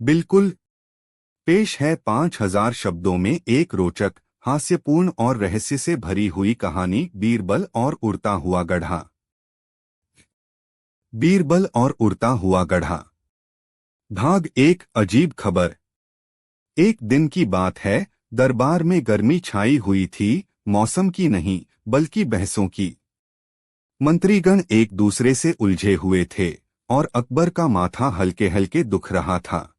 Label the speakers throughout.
Speaker 1: बिल्कुल। पेश है 5,000 शब्दों में एक रोचक, हास्यपूर्ण और रहस्य से भरी हुई कहानी, बीरबल और उड़ता हुआ गधा। बीरबल और उड़ता हुआ गधा। भाग एक। अजीब खबर। एक दिन की बात है। दरबार में गर्मी छाई हुई थी, मौसम की नहीं बल्कि बहसों की। मंत्रीगण एक दूसरे से उलझे हुए थे और अकबर का माथा हल्के हल्के दुख रहा था।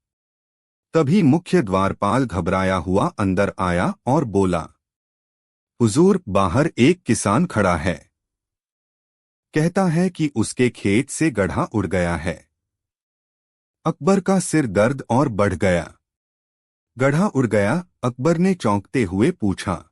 Speaker 1: तभी मुख्य द्वारपाल घबराया हुआ अंदर आया और बोला, हुजूर, बाहर एक किसान खड़ा है। कहता है कि उसके खेत से गधा उड़ गया है। अकबर का सिर दर्द और बढ़ गया। गधा उड़ गया? अकबर ने चौंकते हुए पूछा।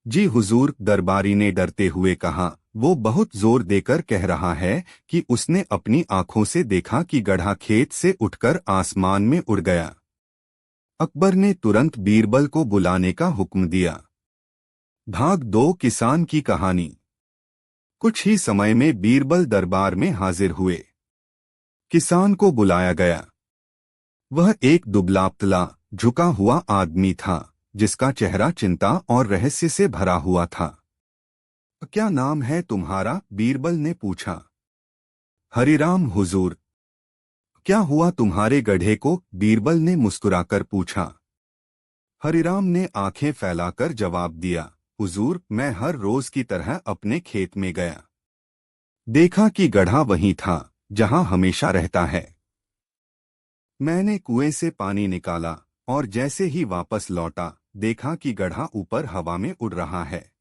Speaker 1: जी हुजूर, दरबारी ने डरते हुए कहा। वो बहुत जोर देकर कह रहा है कि उसने अपनी आंखों से देखा कि गधा खेत से उठकर आसमान में उड़ गया। अकबर ने तुरंत बीरबल को बुलाने का हुक्म दिया। भाग दो। किसान की कहानी। कुछ ही समय में बीरबल दरबार में हाजिर हुए। किसान को बुलाया गया। वह एक दुबला-पतला, झुका हुआ आदमी था, जिसका चेहरा चिंता और रहस्य से भरा हुआ था। क्या नाम है तुम्हारा? बीरबल ने पूछा। हरिराम हुजूर। क्या हुआ तुम्हारे गधे को? बीरबल ने मुस्कुराकर पूछा। हरिराम ने आंखें फैलाकर जवाब दिया, हुजूर, मैं हर रोज की तरह अपने खेत में गया। देखा कि गधा वहीं था जहां हमेशा रहता है। मैंने कुएं से पानी निकाला और जैसे ही वापस लौटा, देखा कि गधा ऊपर हवा में उड़ रहा है।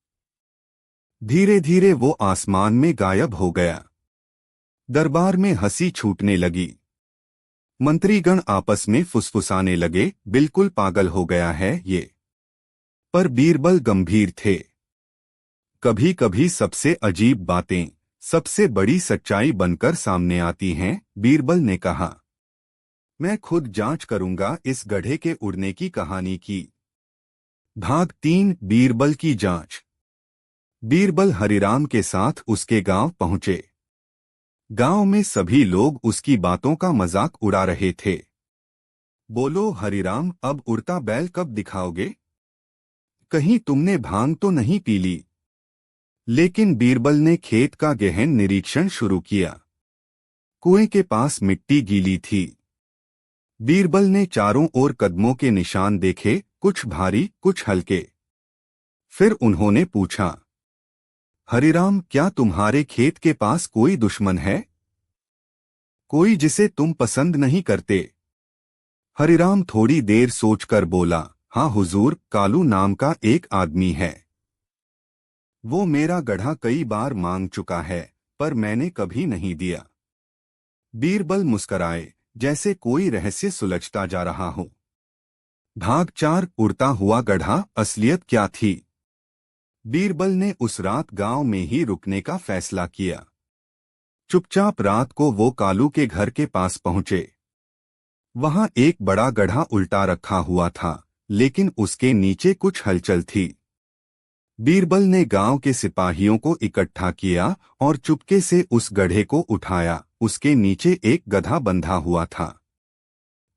Speaker 1: धीरे धीरे वो आसमान में गायब हो गया। दरबार में हंसी छूटने लगी। मंत्रीगण आपस में फुसफुसाने लगे, बिल्कुल पागल हो गया है ये। पर बीरबल गंभीर थे। कभी कभी सबसे अजीब बातें सबसे बड़ी सच्चाई बनकर सामने आती हैं, बीरबल ने कहा। मैं खुद जांच करूंगा इस गधे के उड़ने की कहानी की। भाग 3। बीरबल की जांच। बीरबल हरिराम के साथ उसके गांव पहुंचे। गांव में सभी लोग उसकी बातों का मजाक उड़ा रहे थे। बोलो हरिराम, अब उड़ता बैल कब दिखाओगे? कहीं तुमने भांग तो नहीं पी ली? लेकिन बीरबल ने खेत का गहन निरीक्षण शुरू किया। कुएं के पास मिट्टी गीली थी। बीरबल ने चारों ओर कदमों के निशान देखे, कुछ भारी कुछ हल्के। फिर उन्होंने पूछा, हरिराम, क्या तुम्हारे खेत के पास कोई दुश्मन है? कोई जिसे तुम पसंद नहीं करते? हरिराम थोड़ी देर सोचकर बोला, हाँ हुजूर, कालू नाम का एक आदमी है। वो मेरा गधा कई बार मांग चुका है, पर मैंने कभी नहीं दिया। बीरबल मुस्कराए, जैसे कोई रहस्य सुलझता जा रहा हो। भाग 4। उड़ता हुआ गधा, असलियत क्या थी? बीरबल ने उस रात गांव में ही रुकने का फैसला किया। चुपचाप रात को वो कालू के घर के पास पहुंचे। वहां एक बड़ा गधा उल्टा रखा हुआ था, लेकिन उसके नीचे कुछ हलचल थी। बीरबल ने गांव के सिपाहियों को इकट्ठा किया और चुपके से उस गधे को उठाया। उसके नीचे एक गधा बंधा हुआ था।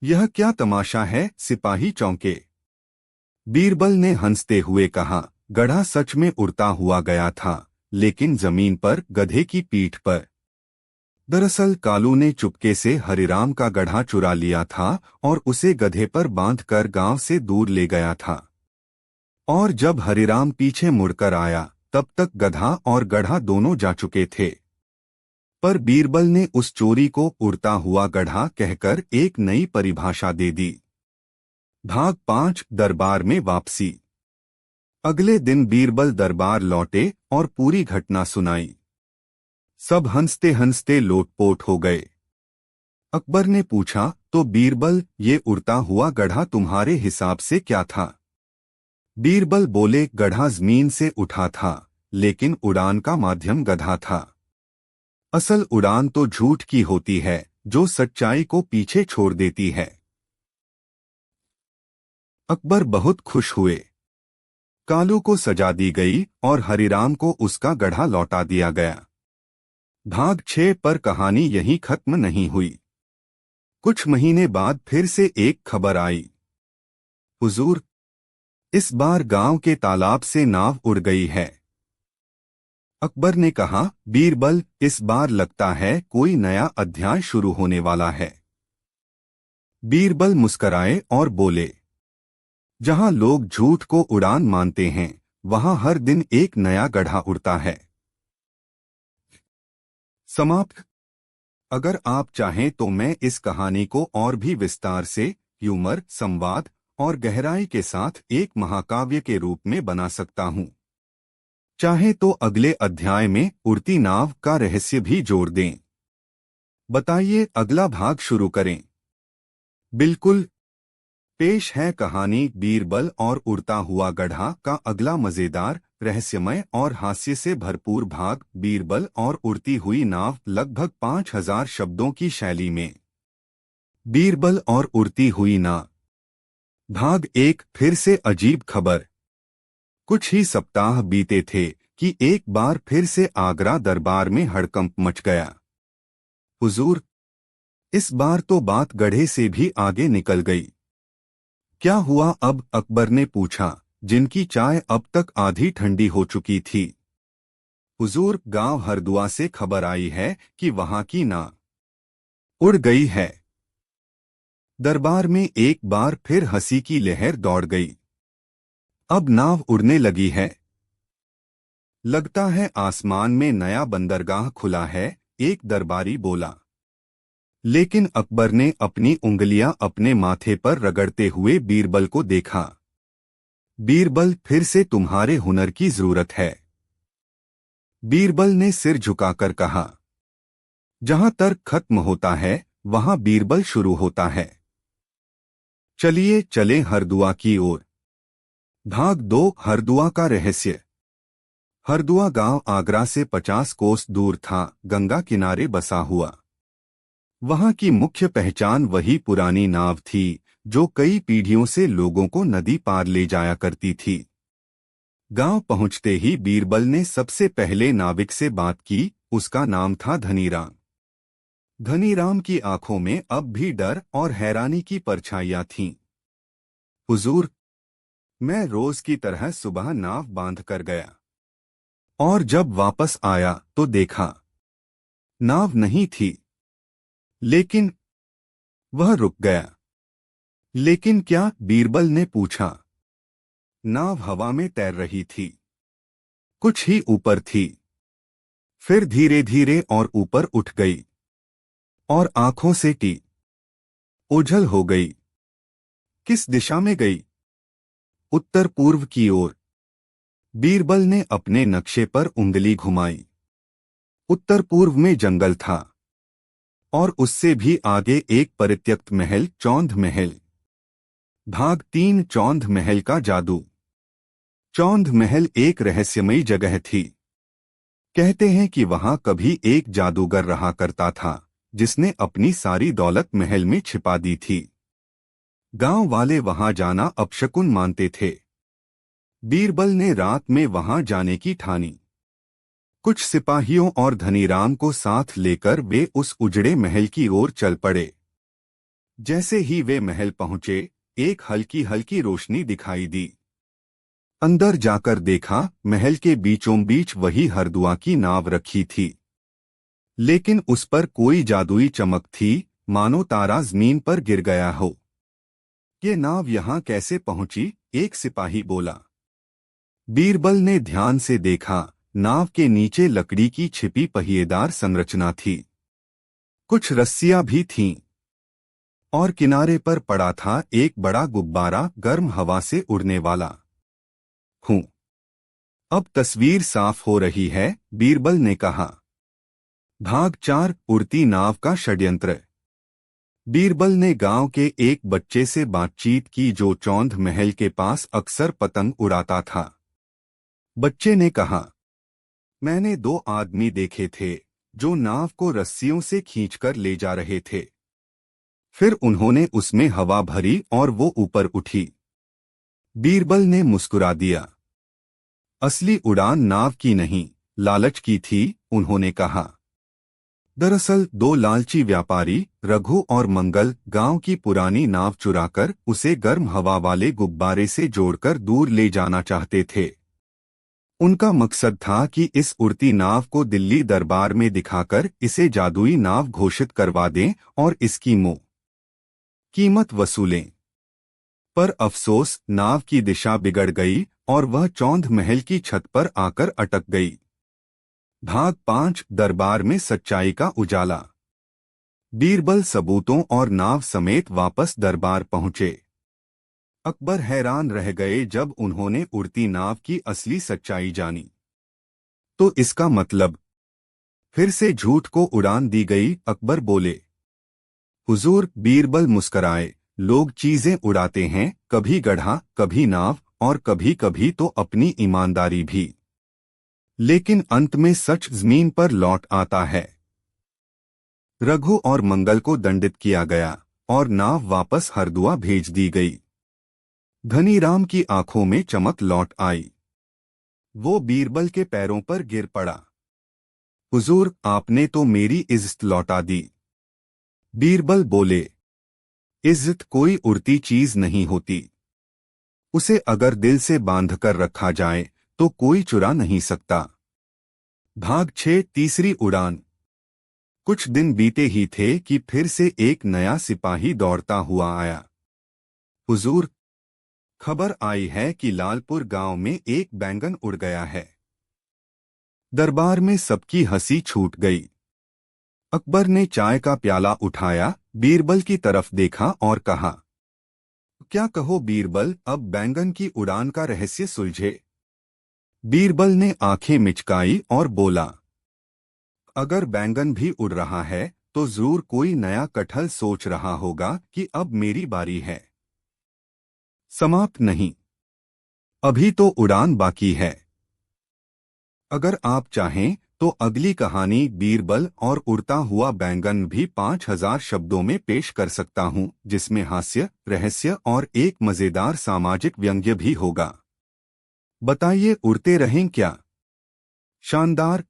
Speaker 1: यह क्या तमाशा है? सिपाही चौंके। बीरबल ने हंसते हुए कहा, गधा सच में उड़ता हुआ गया था, लेकिन जमीन पर, गधे की पीठ पर। दरअसल कालू ने चुपके से हरिराम का गधा चुरा लिया था और उसे गधे पर बांधकर गांव से दूर ले गया था। और जब हरिराम पीछे मुड़कर आया, तब तक गधा और गधा दोनों जा चुके थे। पर बीरबल ने उस चोरी को उड़ता हुआ गधा कहकर एक नई परिभाषा दे दी। भाग 5। दरबार में वापसी। अगले दिन बीरबल दरबार लौटे और पूरी घटना सुनाई। सब हंसते हंसते लोटपोट हो गए। अकबर ने पूछा, तो बीरबल, ये उड़ता हुआ गधा तुम्हारे हिसाब से क्या था? बीरबल बोले, गधा जमीन से उठा था, लेकिन उड़ान का माध्यम गधा था। असल उड़ान तो झूठ की होती है, जो सच्चाई को पीछे छोड़ देती है। अकबर बहुत खुश हुए। कालू को सजा दी गई और हरिराम को उसका गधा लौटा दिया गया। भाग 6 पर कहानी यहीं खत्म नहीं हुई। कुछ महीने बाद फिर से एक खबर आई। हुजूर, इस बार गांव के तालाब से नाव उड़ गई है। अकबर ने कहा, बीरबल, इस बार लगता है कोई नया अध्याय शुरू होने वाला है। बीरबल मुस्कराए और बोले, जहां लोग झूठ को उड़ान मानते हैं, वहां हर दिन एक नया गधा उड़ता है। समाप्त। अगर आप चाहें तो मैं इस कहानी को और भी विस्तार से, ह्यूमर, संवाद और गहराई के साथ एक महाकाव्य के रूप में बना सकता हूं। चाहे तो अगले अध्याय में उड़ती नाव का रहस्य भी जोड़ दें। बताइए, अगला भाग शुरू करें? बिल्कुल। पेश है कहानी बीरबल और उड़ता हुआ गधा का अगला मजेदार, रहस्यमय और हास्य से भरपूर भाग। बीरबल और उड़ती हुई नाव। लगभग 5000 शब्दों की शैली में बीरबल और उड़ती हुई नाव। भाग 1। फिर से अजीब खबर। कुछ ही सप्ताह बीते थे कि एक बार फिर से आगरा दरबार में हड़कंप मच गया। हुजूर, इस बार तो बात गधे से भी आगे निकल गई। क्या हुआ अब? अकबर ने पूछा, जिनकी चाय अब तक आधी ठंडी हो चुकी थी। हुजूर, गांव हरदुआ से खबर आई है कि वहां की नाव उड़ गई है। दरबार में एक बार फिर हंसी की लहर दौड़ गई। अब नाव उड़ने लगी है। लगता है आसमान में नया बंदरगाह खुला है, एक दरबारी बोला। लेकिन अकबर ने अपनी उंगलियां अपने माथे पर रगड़ते हुए बीरबल को देखा। बीरबल, फिर से तुम्हारे हुनर की जरूरत है। बीरबल ने सिर झुकाकर कहा, जहां तर्क खत्म होता है, वहां बीरबल शुरू होता है। चलिए चलें हरदुआ की ओर। भाग 2। हरदुआ का रहस्य। हरदुआ गांव आगरा से 50 कोस दूर था, गंगा किनारे बसा हुआ। वहां की मुख्य पहचान वही पुरानी नाव थी जो कई पीढ़ियों से लोगों को नदी पार ले जाया करती थी। गांव पहुंचते ही बीरबल ने सबसे पहले नाविक से बात की। उसका नाम था धनीराम। धनीराम की आंखों में अब भी डर और हैरानी की परछाइयां थीं। हुजूर, मैं रोज की तरह सुबह नाव बांध कर गया और जब वापस आया तो देखा नाव नहीं थी। लेकिन वह रुक गया। लेकिन क्या? बीरबल ने पूछा। नाव हवा में तैर रही थी, कुछ ही ऊपर थी, फिर धीरे धीरे और ऊपर उठ गई और आंखों से ओझल हो गई। किस दिशा में गई? उत्तर पूर्व की ओर। बीरबल ने अपने नक्शे पर उंगली घुमाई। उत्तर पूर्व में जंगल था और उससे भी आगे एक परित्यक्त महल, चौंध महल। भाग 3। चौंध महल का जादू। चौंध महल एक रहस्यमयी जगह थी। कहते हैं कि वहां कभी एक जादूगर रहा करता था जिसने अपनी सारी दौलत महल में छिपा दी थी। गांव वाले वहां जाना अपशकुन मानते थे। बीरबल ने रात में वहां जाने की ठानी। कुछ सिपाहियों और धनीराम को साथ लेकर वे उस उजड़े महल की ओर चल पड़े। जैसे ही वे महल पहुंचे, एक हल्की हल्की रोशनी दिखाई दी। अंदर जाकर देखा, महल के बीचों बीच वही हरदुआ की नाव रखी थी। लेकिन उस पर कोई जादुई चमक थी, मानो तारा जमीन पर गिर गया हो। ये नाव यहां कैसे पहुंची? एक सिपाही बोला। बीरबल ने ध्यान से देखा। नाव के नीचे लकड़ी की छिपी पहिएदार संरचना थी। कुछ रस्सियां भी थीं और किनारे पर पड़ा था एक बड़ा गुब्बारा, गर्म हवा से उड़ने वाला। अब तस्वीर साफ हो रही है, बीरबल ने कहा। भाग 4। उड़ती नाव का षड्यंत्र। बीरबल ने गांव के एक बच्चे से बातचीत की जो चौंध महल के पास अक्सर पतंग उड़ाता था। बच्चे ने कहा, मैंने 2 आदमी देखे थे जो नाव को रस्सियों से खींचकर ले जा रहे थे। फिर उन्होंने उसमें हवा भरी और वो ऊपर उठी। बीरबल ने मुस्कुरा दिया। असली उड़ान नाव की नहीं, लालच की थी, उन्होंने कहा। दरअसल दो लालची व्यापारी रघु और मंगल गांव की पुरानी नाव चुराकर उसे गर्म हवा वाले गुब्बारे से जोड़कर दूर ले जाना चाहते थे। उनका मकसद था कि इस उड़ती नाव को दिल्ली दरबार में दिखाकर इसे जादुई नाव घोषित करवा दें और इसकी कीमत वसूलें। पर अफसोस नाव की दिशा बिगड़ गई और वह चौंध महल की छत पर आकर अटक गई। भाग 5 दरबार में सच्चाई का उजाला। बीरबल सबूतों और नाव समेत वापस दरबार पहुंचे। अकबर हैरान रह गए जब उन्होंने उड़ती नाव की असली सच्चाई जानी। तो इसका मतलब फिर से झूठ को उड़ान दी गई। अकबर बोले, हुजूर। बीरबल मुस्कराए, लोग चीजें उड़ाते हैं, कभी गधा, कभी नाव और कभी कभी तो अपनी ईमानदारी भी, लेकिन अंत में सच जमीन पर लौट आता है। रघु और मंगल को दंडित किया गया और नाव वापस हरदुआ भेज दी गई। धनीराम की आंखों में चमक लौट आई। वो बीरबल के पैरों पर गिर पड़ा। हुजूर, आपने तो मेरी इज्जत लौटा दी। बीरबल बोले, इज्जत कोई उड़ती चीज नहीं होती। उसे अगर दिल से बांधकर रखा जाए तो कोई चुरा नहीं सकता। भाग 6 तीसरी उड़ान। कुछ दिन बीते ही थे कि फिर से एक नया सिपाही दौड़ता हुआ आया। हुजूर, खबर आई है कि लालपुर गांव में एक बैंगन उड़ गया है। दरबार में सबकी हंसी छूट गई। अकबर ने चाय का प्याला उठाया, बीरबल की तरफ देखा और कहा, क्या कहो बीरबल, अब बैंगन की उड़ान का रहस्य सुलझे। बीरबल ने आंखें मिचकाई और बोला, अगर बैंगन भी उड़ रहा है तो जरूर कोई नया कटहल सोच रहा होगा कि अब मेरी बारी है। समाप्त नहीं, अभी तो उड़ान बाकी है। अगर आप चाहें तो अगली कहानी बीरबल और उड़ता हुआ बैंगन भी 5000 शब्दों में पेश कर सकता हूं, जिसमें हास्य, रहस्य और एक मजेदार सामाजिक व्यंग्य भी होगा। बताइए, उड़ते रहें क्या? शानदार।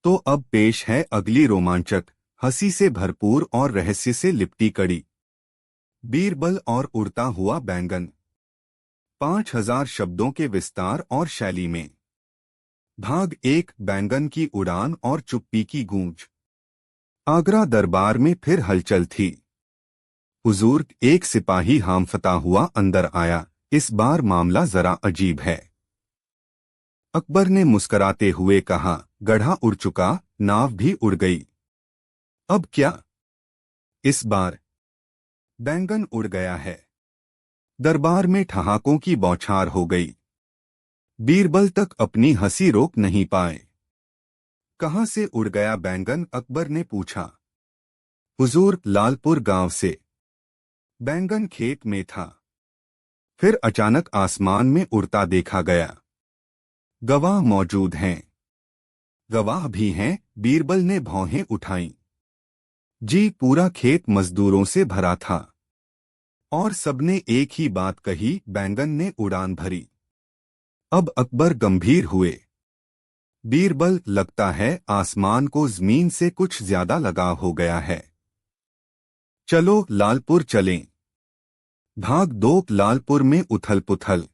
Speaker 1: तो अब पेश है अगली रोमांचक, हंसी से भरपूर और रहस्य से लिपटी कड़ी, बीरबल और उड़ता हुआ बैंगन। 5000 शब्दों के विस्तार और शैली में। भाग 1 बैंगन की उड़ान और चुप्पी की गूंज। आगरा दरबार में फिर हलचल थी। हुजूर, एक सिपाही हांफता हुआ अंदर आया। इस बार मामला जरा अजीब है। अकबर ने मुस्कराते हुए कहा, गधा उड़ चुका, नाव भी उड़ गई। अब क्या? इस बार बैंगन उड़ गया है। दरबार में ठहाकों की बौछार हो गई। बीरबल तक अपनी हंसी रोक नहीं पाए। कहां से उड़ गया बैंगन? अकबर ने पूछा। हुजूर, लालपुर गांव से। बैंगन खेत में था, फिर अचानक आसमान में उड़ता देखा गया। गवाह मौजूद हैं। गवाह भी हैं, बीरबल ने भौहें उठाईं। जी, पूरा खेत मजदूरों से भरा था और सबने एक ही बात कही, बैंगन ने उड़ान भरी। अब अकबर गंभीर हुए। बीरबल, लगता है आसमान को जमीन से कुछ ज्यादा लगाव हो गया है। चलो लालपुर चलें। भाग 2 लालपुर में उथल पुथल।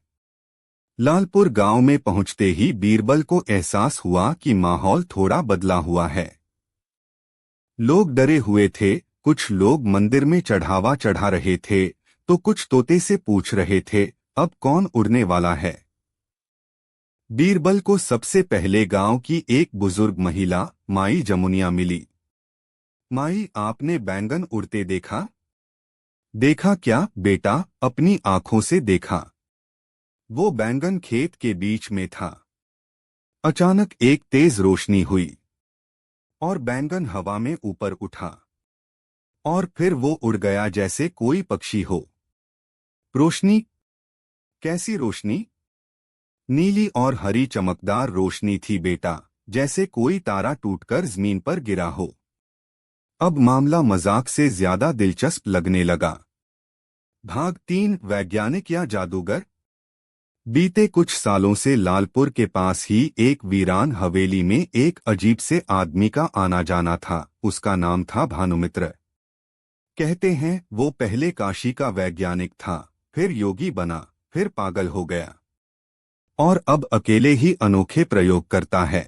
Speaker 1: लालपुर गांव में पहुंचते ही बीरबल को एहसास हुआ कि माहौल थोड़ा बदला हुआ है। लोग डरे हुए थे, कुछ लोग मंदिर में चढ़ावा चढ़ा रहे थे तो कुछ तोते से पूछ रहे थे, अब कौन उड़ने वाला है। बीरबल को सबसे पहले गांव की एक बुजुर्ग महिला माई जमुनिया मिली। माई, आपने बैंगन उड़ते देखा? देखा क्या बेटा? अपनी आंखों से देखा। वो बैंगन खेत के बीच में था। अचानक एक तेज रोशनी हुई और बैंगन हवा में ऊपर उठा और फिर वो उड़ गया जैसे कोई पक्षी हो। रोशनी? कैसी रोशनी? नीली और हरी चमकदार रोशनी थी बेटा, जैसे कोई तारा टूटकर जमीन पर गिरा हो। अब मामला मजाक से ज्यादा दिलचस्प लगने लगा। भाग 3 वैज्ञानिक या जादूगर। बीते कुछ सालों से लालपुर के पास ही एक वीरान हवेली में एक अजीब से आदमी का आना जाना था। उसका नाम था भानुमित्र। कहते हैं वो पहले काशी का वैज्ञानिक था, फिर योगी बना, फिर पागल हो गया और अब अकेले ही अनोखे प्रयोग करता है।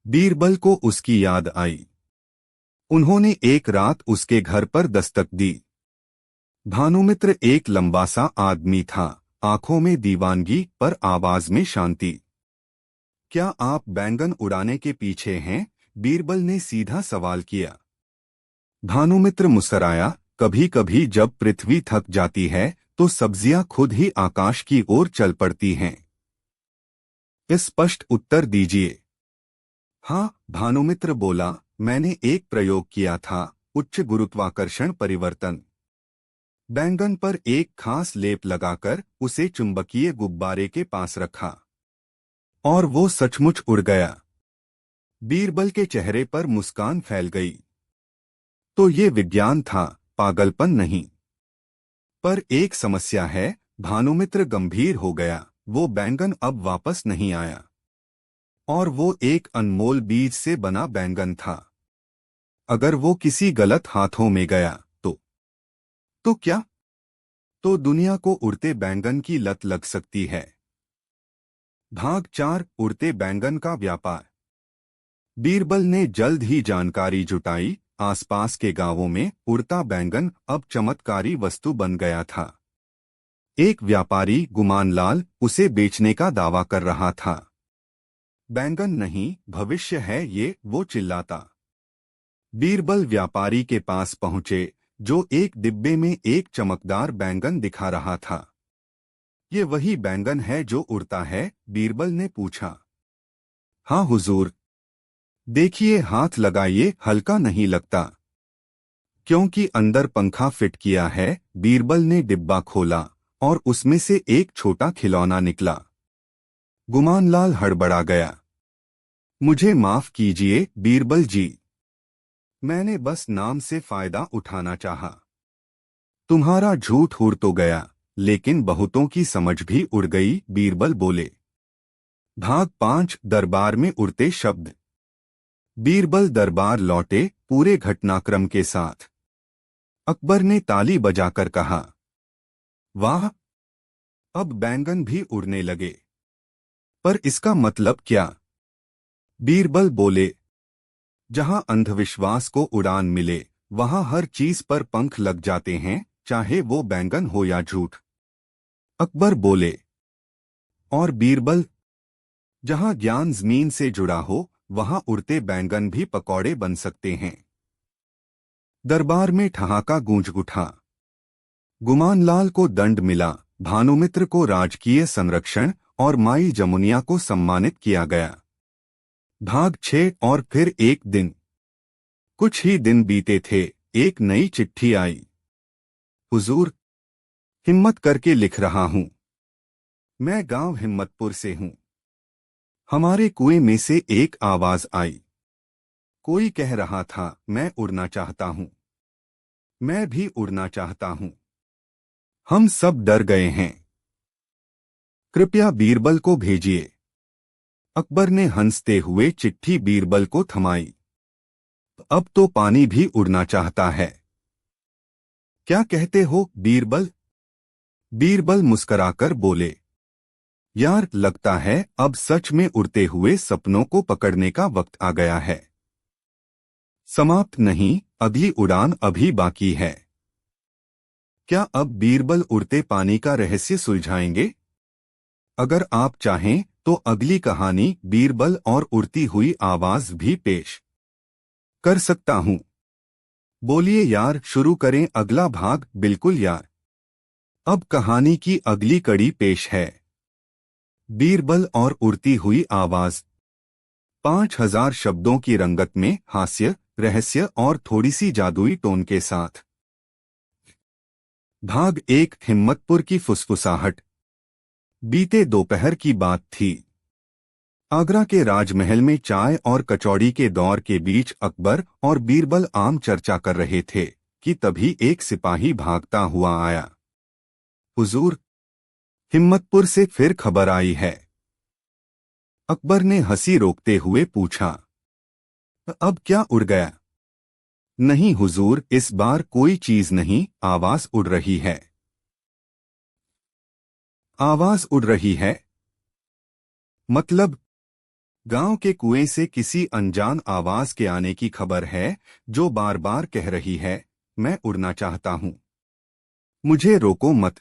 Speaker 1: बीरबल को उसकी याद आई। उन्होंने एक रात उसके घर पर दस्तक दी। भानुमित्र एक लंबा सा आदमी था, आंखों में दीवानगी पर आवाज में शांति। क्या आप बैंगन उड़ाने के पीछे हैं? बीरबल ने सीधा सवाल किया। भानुमित्र मुस्कराया। कभी कभी जब पृथ्वी थक जाती है तो सब्जियां खुद ही आकाश की ओर चल पड़ती हैं। स्पष्ट उत्तर दीजिए। हाँ, भानुमित्र बोला, मैंने एक प्रयोग किया था, उच्च गुरुत्वाकर्षण परिवर्तन। बैंगन पर एक खास लेप लगाकर उसे चुंबकीय गुब्बारे के पास रखा और वो सचमुच उड़ गया। बीरबल के चेहरे पर मुस्कान फैल गई। तो ये विज्ञान था, पागलपन नहीं। पर एक समस्या है। भानुमित्र गंभीर हो गया। वो बैंगन अब वापस नहीं आया और वो एक अनमोल बीज से बना बैंगन था। अगर वो किसी गलत हाथों में गया तो क्या? तो दुनिया को उड़ते बैंगन की लत लग सकती है। भाग 4 उड़ते बैंगन का व्यापार। बीरबल ने जल्द ही जानकारी जुटाई। आसपास के गांवों में उड़ता बैंगन अब चमत्कारी वस्तु बन गया था। एक व्यापारी गुमानलाल उसे बेचने का दावा कर रहा था। बैंगन नहीं, भविष्य है ये, वो चिल्लाता। बीरबल व्यापारी के पास पहुंचे, जो एक डिब्बे में एक चमकदार बैंगन दिखा रहा था। ये वही बैंगन है जो उड़ता है? बीरबल ने पूछा। हाँ हुजूर। देखिए, हाथ लगाइए, हल्का नहीं लगता। क्योंकि अंदर पंखा फिट किया है। बीरबल ने डिब्बा खोला और उसमें से एक छोटा खिलौना निकला। गुमानलाल हड़बड़ा गया। मुझे माफ कीजिए बीरबल जी, मैंने बस नाम से फायदा उठाना चाहा। तुम्हारा झूठ उड़ तो गया, लेकिन बहुतों की समझ भी उड़ गई। बीरबल बोले। भाग 5 दरबार में उड़ते शब्द। बीरबल दरबार लौटे, पूरे घटनाक्रम के साथ। अकबर ने ताली बजाकर कहा, वाह, अब बैंगन भी उड़ने लगे। पर इसका मतलब क्या? बीरबल बोले, जहां अंधविश्वास को उड़ान मिले, वहां हर चीज पर पंख लग जाते हैं, चाहे वो बैंगन हो या झूठ। अकबर बोले। और बीरबल, जहां ज्ञान जमीन से जुड़ा हो, वहां उड़ते बैंगन भी पकौड़े बन सकते हैं। दरबार में ठहाका गूंज उठा। गुमानलाल को दंड मिला, भानुमित्र को राजकीय संरक्षण और माई जमुनिया को सम्मानित किया गया। भाग 6 और फिर एक दिन। कुछ ही दिन बीते थे, एक नई चिट्ठी आई। हुजूर, हिम्मत करके लिख रहा हूं। मैं गांव हिम्मतपुर से हूं। हमारे कुएं में से एक आवाज आई। कोई कह रहा था, मैं उड़ना चाहता हूं। मैं भी उड़ना चाहता हूं। हम सब डर गए हैं। कृपया बीरबल को भेजिए। अकबर ने हंसते हुए चिट्ठी बीरबल को थमाई। अब तो पानी भी उड़ना चाहता है। क्या कहते हो बीरबल? बीरबल मुस्कराकर बोले, यार, लगता है अब सच में उड़ते हुए सपनों को पकड़ने का वक्त आ गया है। समाप्त नहीं, अगली उड़ान अभी बाकी है। क्या अब बीरबल उड़ते पानी का रहस्य सुलझाएंगे? अगर आप चाहें तो अगली कहानी बीरबल और उड़ती हुई आवाज भी पेश कर सकता हूं। बोलिए यार, शुरू करें अगला भाग। बिल्कुल यार। अब कहानी की अगली कड़ी पेश है, बीरबल और उड़ती हुई आवाज। 5000 शब्दों की रंगत में हास्य, रहस्य और थोड़ी सी जादुई टोन के साथ। भाग 1 हिम्मतपुर की फुसफुसाहट। बीते दोपहर की बात थी। आगरा के राजमहल में चाय और कचौड़ी के दौर के बीच अकबर और बीरबल आम चर्चा कर रहे थे कि तभी एक सिपाही भागता हुआ आया। हुजूर, हिम्मतपुर से फिर खबर आई है। अकबर ने हंसी रोकते हुए पूछा, अब क्या उड़ गया? नहीं हुजूर, इस बार कोई चीज नहीं, आवाज उड़ रही है। आवाज उड़ रही है मतलब? गांव के कुएं से किसी अनजान आवाज के आने की खबर है, जो बार बार कह रही है, मैं उड़ना चाहता हूं, मुझे रोको मत।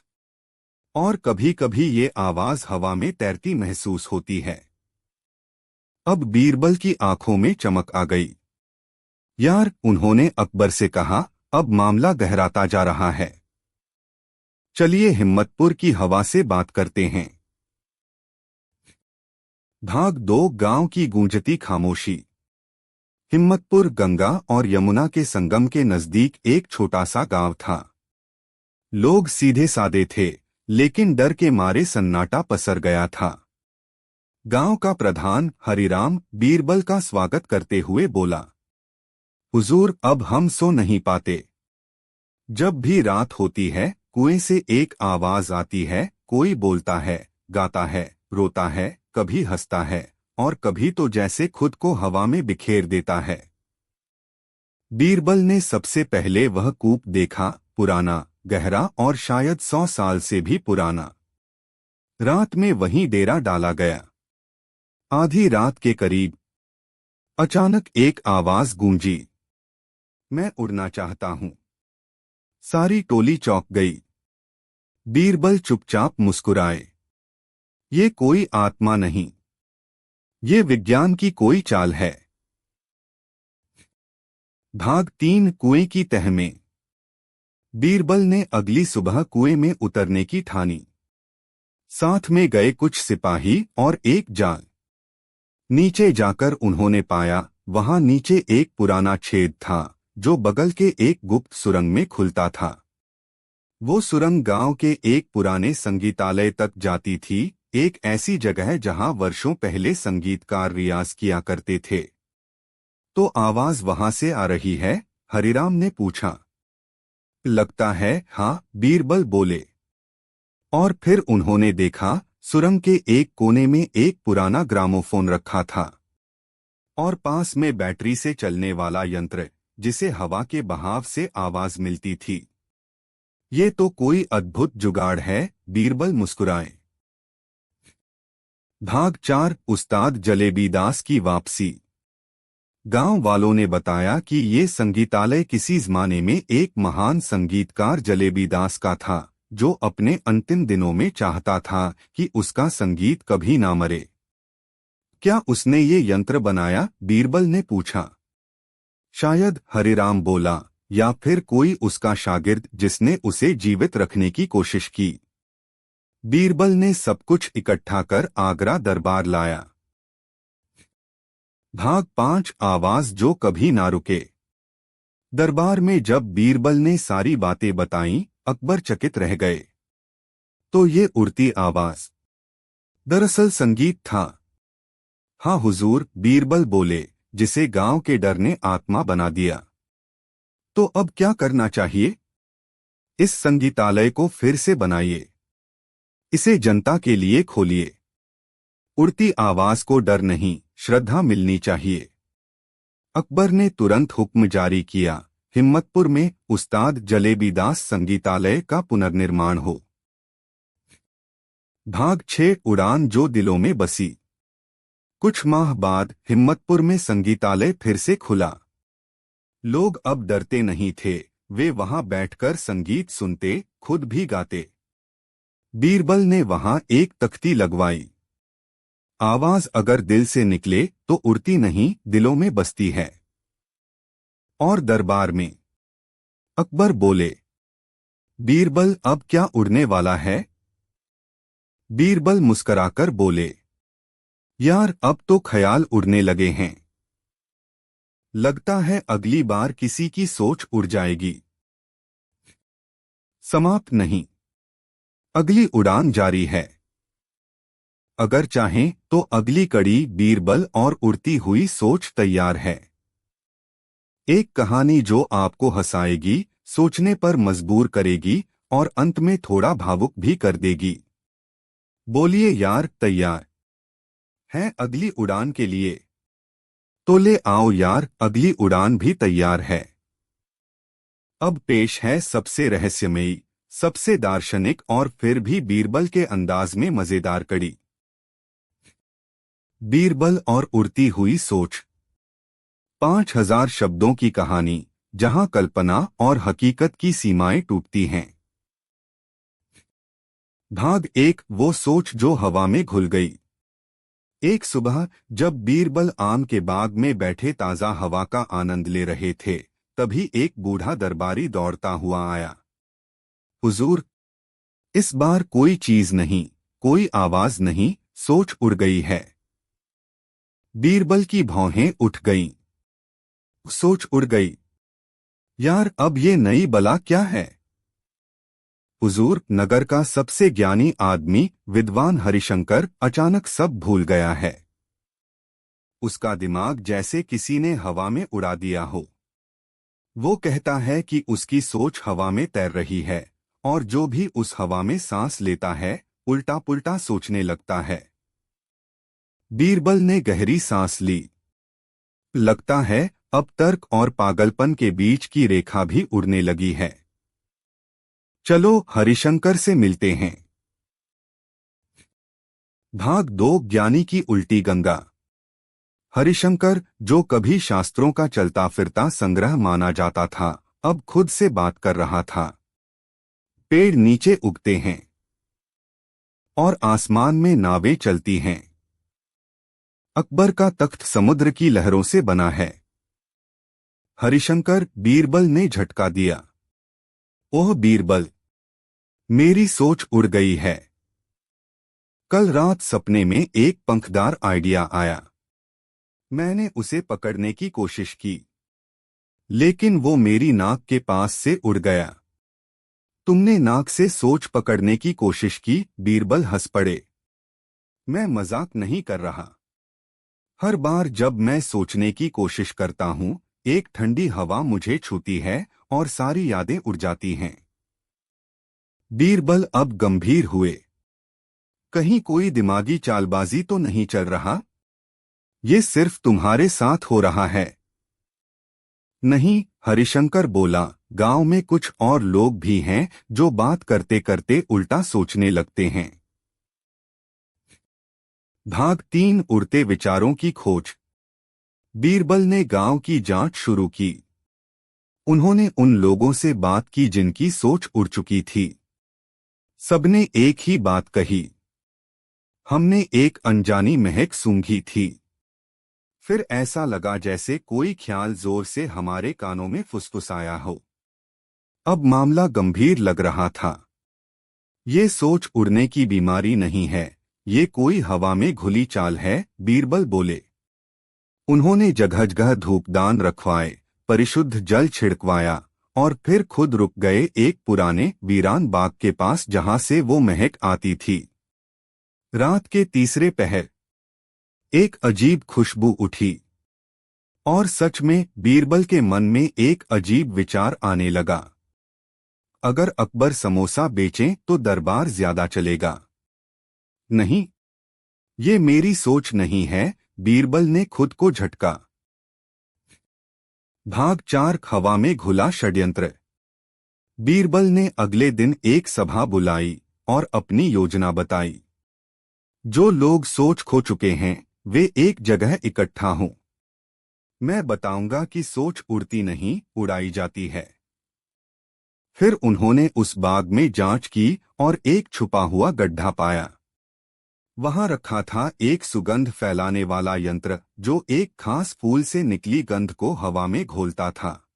Speaker 1: और कभी कभी ये आवाज हवा में तैरती महसूस होती है। अब बीरबल की आंखों में चमक आ गई। यार, उन्होंने अकबर से कहा, अब मामला गहराता जा रहा है। चलिए हिम्मतपुर की हवा से बात करते हैं। भाग 2। गांव की गूंजती खामोशी। हिम्मतपुर गंगा और यमुना के संगम के नजदीक एक छोटा सा गांव था। लोग सीधे सादे थे, लेकिन डर के मारे सन्नाटा पसर गया था। गांव का प्रधान हरिराम बीरबल का स्वागत करते हुए बोला, हुजूर, अब हम सो नहीं पाते। जब भी रात होती है, कुएं से एक आवाज आती है, कोई बोलता है, गाता है, रोता है, कभी हंसता है, और कभी तो जैसे खुद को हवा में बिखेर देता है। बीरबल ने सबसे पहले वह कूप देखा, पुराना, गहरा और शायद 100 साल से भी पुराना। रात में वहीं डेरा डाला गया। आधी रात के करीब अचानक एक आवाज गूंजी, मैं उड़ना चाहता हूं। सारी टोली चौंक गई। बीरबल चुपचाप मुस्कुराए। ये कोई आत्मा नहीं, ये विज्ञान की कोई चाल है। भाग 3। कुएं की तह में। बीरबल ने अगली सुबह कुएं में उतरने की ठानी। साथ में गए कुछ सिपाही और एक जाल। नीचे जाकर उन्होंने पाया, वहां नीचे एक पुराना छेद था, जो बगल के एक गुप्त सुरंग में खुलता था। वो सुरंग गांव के एक पुराने संगीतालय तक जाती थी, एक ऐसी जगह जहां वर्षों पहले संगीतकार रियाज किया करते थे। तो आवाज वहां से आ रही है? हरिराम ने पूछा। लगता है हाँ, बीरबल बोले। और फिर उन्होंने देखा, सुरंग के एक कोने में एक पुराना ग्रामोफोन रखा था, और पास में बैटरी से चलने वाला यंत्र, जिसे हवा के बहाव से आवाज मिलती थी। ये तो कोई अद्भुत जुगाड़ है, बीरबल मुस्कुराए। भाग 4। उस्ताद जलेबीदास की वापसी। गांव वालों ने बताया कि ये संगीतालय किसी जमाने में एक महान संगीतकार जलेबीदास का था, जो अपने अंतिम दिनों में चाहता था कि उसका संगीत कभी ना मरे। क्या उसने ये यंत्र बनाया? बीरबल ने पूछा। शायद, हरिराम बोला, या फिर कोई उसका शागिर्द जिसने उसे जीवित रखने की कोशिश की। बीरबल ने सब कुछ इकट्ठा कर आगरा दरबार लाया। भाग 5। आवाज जो कभी ना रुके। दरबार में जब बीरबल ने सारी बातें बताईं, अकबर चकित रह गए। तो ये उड़ती आवाज दरअसल संगीत था। हाँ हुजूर, बीरबल बोले, जिसे गांव के डर ने आत्मा बना दिया। तो अब क्या करना चाहिए? इस संगीतालय को फिर से बनाइए। इसे जनता के लिए खोलिए। उड़ती आवाज को डर नहीं, श्रद्धा मिलनी चाहिए। अकबर ने तुरंत हुक्म जारी किया, हिम्मतपुर में उस्ताद जलेबीदास संगीतालय का पुनर्निर्माण हो। भाग 6। उड़ान जो दिलों में बसी। कुछ माह बाद हिम्मतपुर में संगीतालय फिर से खुला। लोग अब डरते नहीं थे, वे वहां बैठकर संगीत सुनते, खुद भी गाते। बीरबल ने वहां एक तख्ती लगवाई। आवाज अगर दिल से निकले तो उड़ती नहीं, दिलों में बसती है। और दरबार में अकबर बोले, बीरबल अब क्या उड़ने वाला है? बीरबल मुस्कराकर बोले, यार अब तो ख्याल उड़ने लगे हैं। लगता है अगली बार किसी की सोच उड़ जाएगी। समाप्त नहीं, अगली उड़ान जारी है। अगर चाहें तो अगली कड़ी बीरबल और उड़ती हुई सोच तैयार है। एक कहानी जो आपको हंसाएगी, सोचने पर मजबूर करेगी और अंत में थोड़ा भावुक भी कर देगी। बोलिए यार, तैयार हैं अगली उड़ान के लिए? तो ले आओ यार, अगली उड़ान भी तैयार है। अब पेश है सबसे रहस्यमयी, सबसे दार्शनिक और फिर भी बीरबल के अंदाज में मजेदार कड़ी। बीरबल और उड़ती हुई सोच। 5000 शब्दों की कहानी, जहां कल्पना और हकीकत की सीमाएं टूटती हैं। भाग एक, वो सोच जो हवा में घुल गई। एक सुबह जब बीरबल आम के बाग में बैठे ताजा हवा का आनंद ले रहे थे, तभी एक बूढ़ा दरबारी दौड़ता हुआ आया। हुजूर, इस बार कोई चीज नहीं, कोई आवाज नहीं, सोच उड़ गई है। बीरबल की भौहें उठ गईं। सोच उड़ गई? यार, अब ये नई बला क्या है? हुजूर, नगर का सबसे ज्ञानी आदमी विद्वान हरिशंकर अचानक सब भूल गया है। उसका दिमाग जैसे किसी ने हवा में उड़ा दिया हो। वो कहता है कि उसकी सोच हवा में तैर रही है, और जो भी उस हवा में सांस लेता है, उल्टा पुल्टा सोचने लगता है। बीरबल ने गहरी सांस ली। लगता है अब तर्क और पागलपन के बीच की रेखा भी उड़ने लगी है। चलो हरिशंकर से मिलते हैं। भाग दो, ज्ञानी की उल्टी गंगा। हरिशंकर, जो कभी शास्त्रों का चलता फिरता संग्रह माना जाता था, अब खुद से बात कर रहा था। पेड़ नीचे उगते हैं और आसमान में नावें चलती हैं। अकबर का तख्त समुद्र की लहरों से बना है। हरिशंकर, बीरबल ने झटका दिया। ओह बीरबल, मेरी सोच उड़ गई है। कल रात सपने में एक पंखदार आइडिया आया। मैंने उसे पकड़ने की कोशिश की, लेकिन वो मेरी नाक के पास से उड़ गया। तुमने नाक से सोच पकड़ने की कोशिश की? बीरबल हंस पड़े। मैं मजाक नहीं कर रहा। हर बार जब मैं सोचने की कोशिश करता हूँ, एक ठंडी हवा मुझे छूती है और सारी यादें उड़ जाती हैं। बीरबल अब गंभीर हुए। कहीं कोई दिमागी चालबाजी तो नहीं चल रहा? ये सिर्फ तुम्हारे साथ हो रहा है। नहीं, हरिशंकर बोला, गांव में कुछ और लोग भी हैं जो बात करते करते उल्टा सोचने लगते हैं। भाग तीन, उड़ते विचारों की खोज। बीरबल ने गांव की जांच शुरू की। उन्होंने उन लोगों से बात की जिनकी सोच उड़ चुकी थी। सबने एक ही बात कही। हमने एक अनजानी महक सूंघी थी। फिर ऐसा लगा जैसे कोई ख्याल जोर से हमारे कानों में फुसफुसाया हो। अब मामला गंभीर लग रहा था। ये सोच उड़ने की बीमारी नहीं है, ये कोई हवा में घुली चाल है। बीरबल बोले। उन्होंने जगह जगह धूपदान रखवाए, परिशुद्ध जल छिड़कवाया, और फिर खुद रुक गए एक पुराने वीरान बाग के पास जहां से वो महक आती थी। रात के तीसरे पहर एक अजीब खुशबू उठी, और सच में बीरबल के मन में एक अजीब विचार आने लगा। अगर अकबर समोसा बेचें तो दरबार ज्यादा चलेगा। नहीं, ये मेरी सोच नहीं है। बीरबल ने खुद को झटका। भाग चार, हवा में घुला षड्यंत्र। बीरबल ने अगले दिन एक सभा बुलाई और अपनी योजना बताई। जो लोग सोच खो चुके हैं, वे एक जगह इकट्ठा हों। मैं बताऊंगा कि सोच उड़ती नहीं, उड़ाई जाती है। फिर उन्होंने उस बाग में जांच की और एक छुपा हुआ गड्ढा पाया। वहां रखा था एक सुगंध फैलाने वाला यंत्र, जो एक खास फूल से निकली गंध को हवा में घोलता था।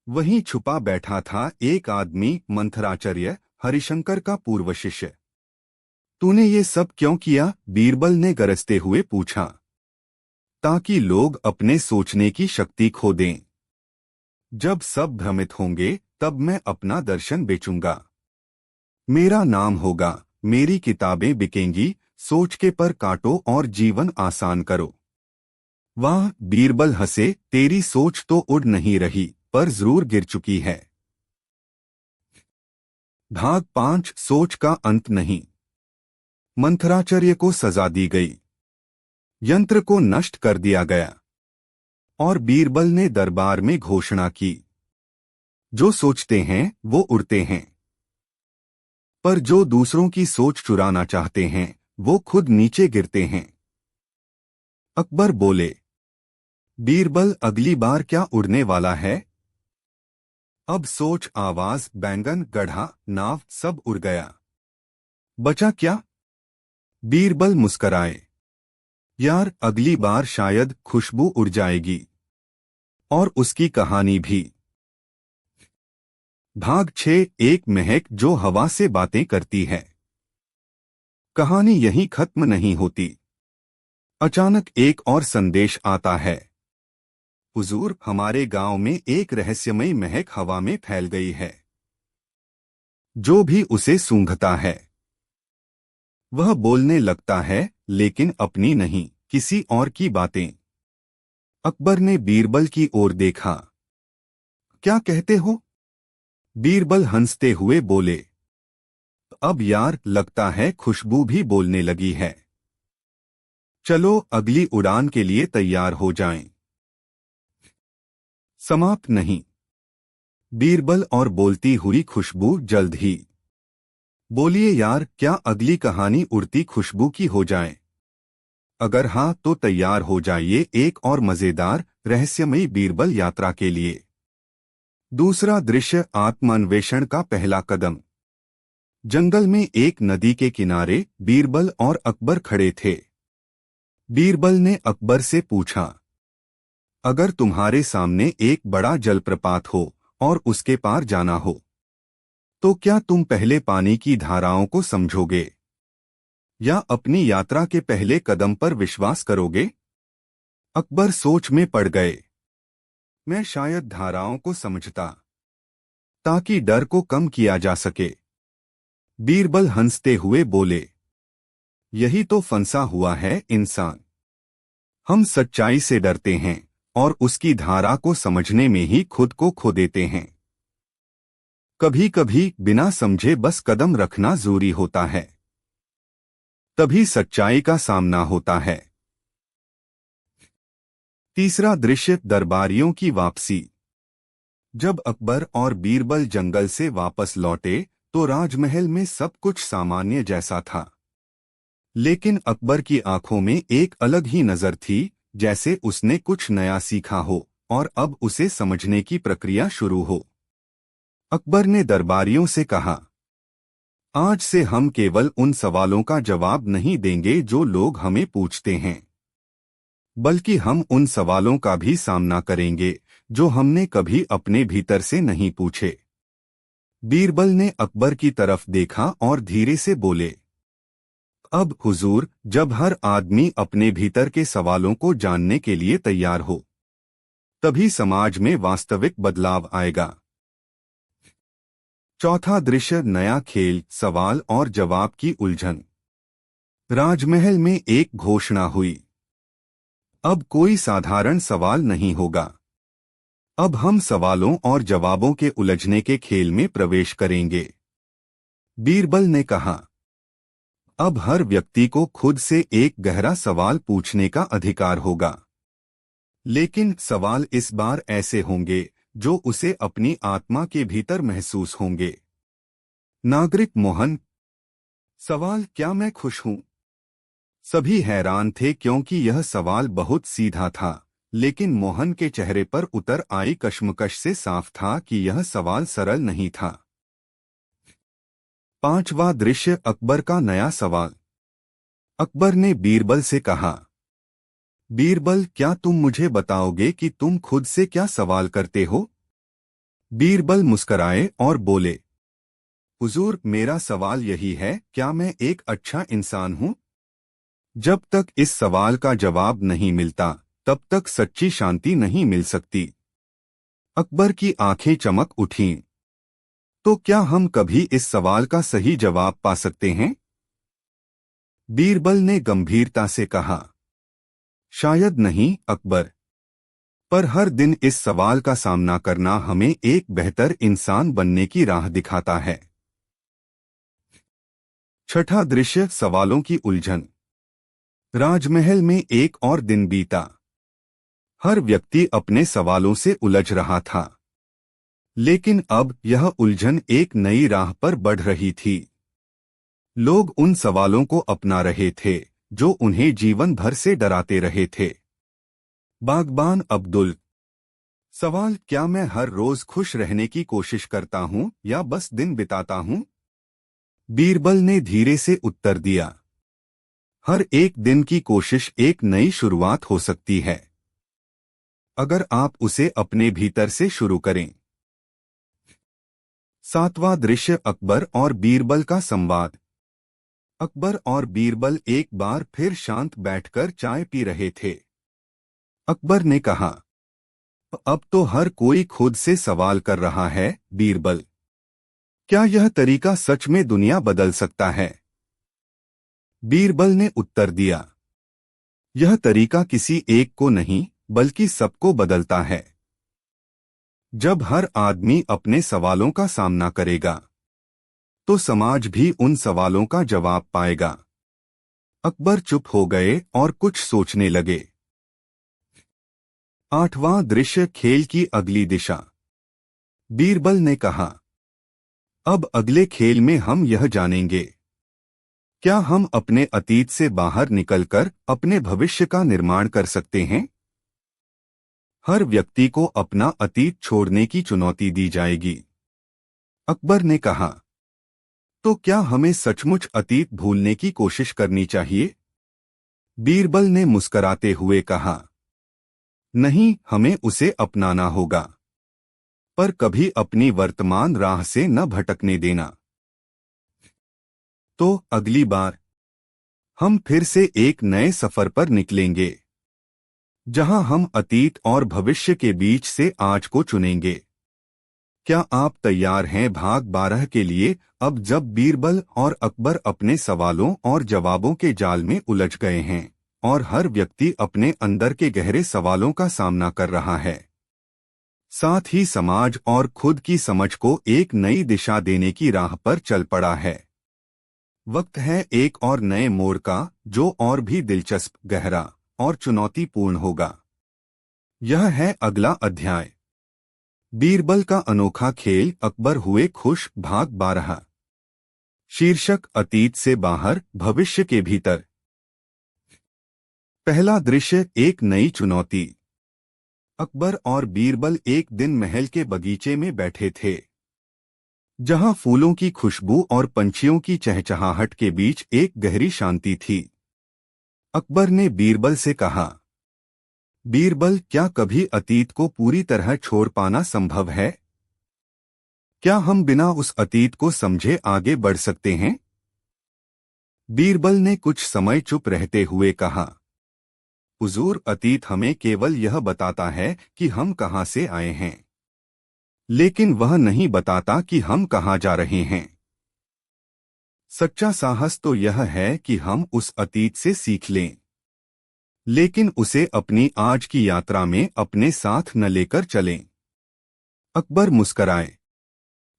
Speaker 1: वहीं छुपा बैठा था एक आदमी, मंथराचार्य, हरिशंकर का पूर्व शिष्य। तूने ये सब क्यों किया? बीरबल ने गरजते हुए पूछा। ताकि लोग अपने सोचने की शक्ति खो दें। जब सब भ्रमित होंगे, तब मैं अपना दर्शन बेचूंगा। मेरा नाम होगा, मेरी किताबें बिकेंगी। सोच के पर काटो और जीवन आसान करो। वाह, बीरबल हंसे। तेरी सोच तो उड़ नहीं रही, पर जरूर गिर चुकी है। भाग पांच, सोच का अंत नहीं। मंथराचार्य को सजा दी गई, यंत्र को नष्ट कर दिया गया और बीरबल ने दरबार में घोषणा की, जो सोचते हैं वो उड़ते हैं, पर जो दूसरों की सोच चुराना चाहते हैं वो खुद नीचे गिरते हैं। अकबर बोले, बीरबल अगली बार क्या उड़ने वाला है? अब सोच, आवाज, बैंगन, गधा, नाव सब उड़ गया, बचा क्या? बीरबल मुस्कराए, यार अगली बार शायद खुशबू उड़ जाएगी और उसकी कहानी भी। भाग 6, एक महक जो हवा से बातें करती है। कहानी यहीं खत्म नहीं होती। अचानक एक और संदेश आता है, हुजूर, हमारे गांव में एक रहस्यमयी महक हवा में फैल गई है। जो भी उसे सूंघता है वह बोलने लगता है, लेकिन अपनी नहीं, किसी और की बातें। अकबर ने बीरबल की ओर देखा। क्या कहते हो? बीरबल हंसते हुए बोले, अब यार लगता है खुशबू भी बोलने लगी है। चलो अगली उड़ान के लिए तैयार हो जाएं। समाप्त नहीं। बीरबल और बोलती हुई खुशबू जल्द ही। बोलिए यार, क्या अगली कहानी उड़ती खुशबू की हो जाए? अगर हाँ तो तैयार हो जाइए एक और मजेदार रहस्यमयी बीरबल यात्रा के लिए। दूसरा दृश्य, आत्मान्वेषण का पहला कदम। जंगल में एक नदी के किनारे बीरबल और अकबर खड़े थे। बीरबल ने अकबर से पूछा, अगर तुम्हारे सामने एक बड़ा जलप्रपात हो और उसके पार जाना हो, तो क्या तुम पहले पानी की धाराओं को समझोगे या अपनी यात्रा के पहले कदम पर विश्वास करोगे? अकबर सोच में पड़ गए। मैं शायद धाराओं को समझता, ताकि डर को कम किया जा सके। बीरबल हंसते हुए बोले, यही तो फंसा हुआ है इंसान। हम सच्चाई से डरते हैं और उसकी धारा को समझने में ही खुद को खो देते हैं। कभी कभी बिना समझे बस कदम रखना जरूरी होता है, तभी सच्चाई का सामना होता है। तीसरा दृश्य, दरबारियों की वापसी। जब अकबर और बीरबल जंगल से वापस लौटे तो राजमहल में सब कुछ सामान्य जैसा था, लेकिन अकबर की आंखों में एक अलग ही नजर थी, जैसे उसने कुछ नया सीखा हो और अब उसे समझने की प्रक्रिया शुरू हो। अकबर ने दरबारियों से कहा, आज से हम केवल उन सवालों का जवाब नहीं देंगे जो लोग हमें पूछते हैं, बल्कि हम उन सवालों का भी सामना करेंगे जो हमने कभी अपने भीतर से नहीं पूछे। बीरबल ने अकबर की तरफ देखा और धीरे से बोले, अब हुजूर, जब हर आदमी अपने भीतर के सवालों को जानने के लिए तैयार हो, तभी समाज में वास्तविक बदलाव आएगा। चौथा दृश्य, नया खेल, सवाल और जवाब की उलझन। राजमहल में एक घोषणा हुई, अब कोई साधारण सवाल नहीं होगा। अब हम सवालों और जवाबों के उलझने के खेल में प्रवेश करेंगे। बीरबल ने कहा, अब हर व्यक्ति को खुद से एक गहरा सवाल पूछने का अधिकार होगा, लेकिन सवाल इस बार ऐसे होंगे जो उसे अपनी आत्मा के भीतर महसूस होंगे। नागरिक मोहन, सवाल, क्या मैं खुश हूं? सभी हैरान थे क्योंकि यह सवाल बहुत सीधा था, लेकिन मोहन के चेहरे पर उतर आई कश्मकश से साफ था कि यह सवाल सरल नहीं था। पांचवा दृश्य, अकबर का नया सवाल। अकबर ने बीरबल से कहा, बीरबल, क्या तुम मुझे बताओगे कि तुम खुद से क्या सवाल करते हो? बीरबल मुस्कराए और बोले, हुजूर, मेरा सवाल यही है, क्या मैं एक अच्छा इंसान हूं? जब तक इस सवाल का जवाब नहीं मिलता, तब तक सच्ची शांति नहीं मिल सकती। अकबर की आंखें चमक उठीं। तो क्या हम कभी इस सवाल का सही जवाब पा सकते हैं? बीरबल ने गंभीरता से कहा, शायद नहीं अकबर, पर हर दिन इस सवाल का सामना करना हमें एक बेहतर इंसान बनने की राह दिखाता है। छठा दृश्य, सवालों की उलझन। राजमहल में एक और दिन बीता। हर व्यक्ति अपने सवालों से उलझ रहा था। लेकिन अब यह उलझन एक नई राह पर बढ़ रही थी। लोग उन सवालों को अपना रहे थे जो उन्हें जीवन भर से डराते रहे थे। बागबान अब्दुल। सवाल, क्या मैं हर रोज खुश रहने की कोशिश करता हूं या बस दिन बिताता हूं? बीरबल ने धीरे से उत्तर दिया, हर एक दिन की कोशिश एक नई शुरुआत हो सकती है, अगर आप उसे अपने भीतर से शुरू करें। सातवां दृश्य, अकबर और बीरबल का संवाद। अकबर और बीरबल एक बार फिर शांत बैठकर चाय पी रहे थे। अकबर ने कहा, अब तो हर कोई खुद से सवाल कर रहा है, बीरबल। क्या यह तरीका सच में दुनिया बदल सकता है? बीरबल ने उत्तर दिया, यह तरीका किसी एक को नहीं बल्कि सबको बदलता है। जब हर आदमी अपने सवालों का सामना करेगा तो समाज भी उन सवालों का जवाब पाएगा। अकबर चुप हो गए और कुछ सोचने लगे। आठवां दृश्य, खेल की अगली दिशा। बीरबल ने कहा, अब अगले खेल में हम यह जानेंगे, क्या हम अपने अतीत से बाहर निकलकर अपने भविष्य का निर्माण कर सकते हैं? हर व्यक्ति को अपना अतीत छोड़ने की चुनौती दी जाएगी। अकबर ने कहा, तो क्या हमें सचमुच अतीत भूलने की कोशिश करनी चाहिए? बीरबल ने मुस्कराते हुए कहा, नहीं, हमें उसे अपनाना होगा, पर कभी अपनी वर्तमान राह से न भटकने देना। तो अगली बार हम फिर से एक नए सफर पर निकलेंगे, जहां हम अतीत और भविष्य के बीच से आज को चुनेंगे। क्या आप तैयार हैं भाग 12 के लिए? अब जब बीरबल और अकबर अपने सवालों और जवाबों के जाल में उलझ गए हैं और हर व्यक्ति अपने अंदर के गहरे सवालों का सामना कर रहा है, साथ ही समाज और खुद की समझ को एक नई दिशा देने की राह पर चल पड़ा है। वक्त है एक और नए मोड़ का, जो और भी दिलचस्प, गहरा और चुनौतीपूर्ण होगा। यह है अगला अध्याय, बीरबल का अनोखा खेल, अकबर हुए खुश, भाग 12। शीर्षक, अतीत से बाहर, भविष्य के भीतर। पहला दृश्य, एक नई चुनौती। अकबर और बीरबल एक दिन महल के बगीचे में बैठे थे, जहां फूलों की खुशबू और पंछियों की चहचहाहट के बीच एक गहरी शांति थी। अकबर ने बीरबल से कहा, बीरबल, क्या कभी अतीत को पूरी तरह छोड़ पाना संभव है? क्या हम बिना उस अतीत को समझे आगे बढ़ सकते हैं? बीरबल ने कुछ समय चुप रहते हुए कहा, हुजूर, अतीत हमें केवल यह बताता है कि हम कहां से आए हैं, लेकिन वह नहीं बताता कि हम कहां जा रहे हैं। सच्चा साहस तो यह है कि हम उस अतीत से सीख लें, लेकिन उसे अपनी आज की यात्रा में अपने साथ न लेकर चलें। अकबर मुस्कराए,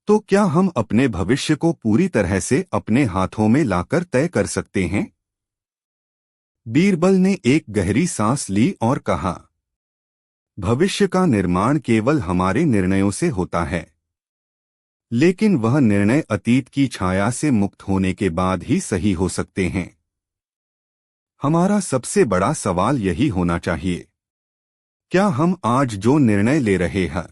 Speaker 1: तो क्या हम अपने भविष्य को पूरी तरह से अपने हाथों में लाकर तय कर सकते हैं? बीरबल ने एक गहरी सांस ली और कहा, भविष्य का निर्माण केवल हमारे निर्णयों से होता है, लेकिन वह निर्णय अतीत की छाया से मुक्त होने के बाद ही सही हो सकते हैं। हमारा सबसे बड़ा सवाल यही होना चाहिए, क्या हम आज जो निर्णय ले रहे हैं?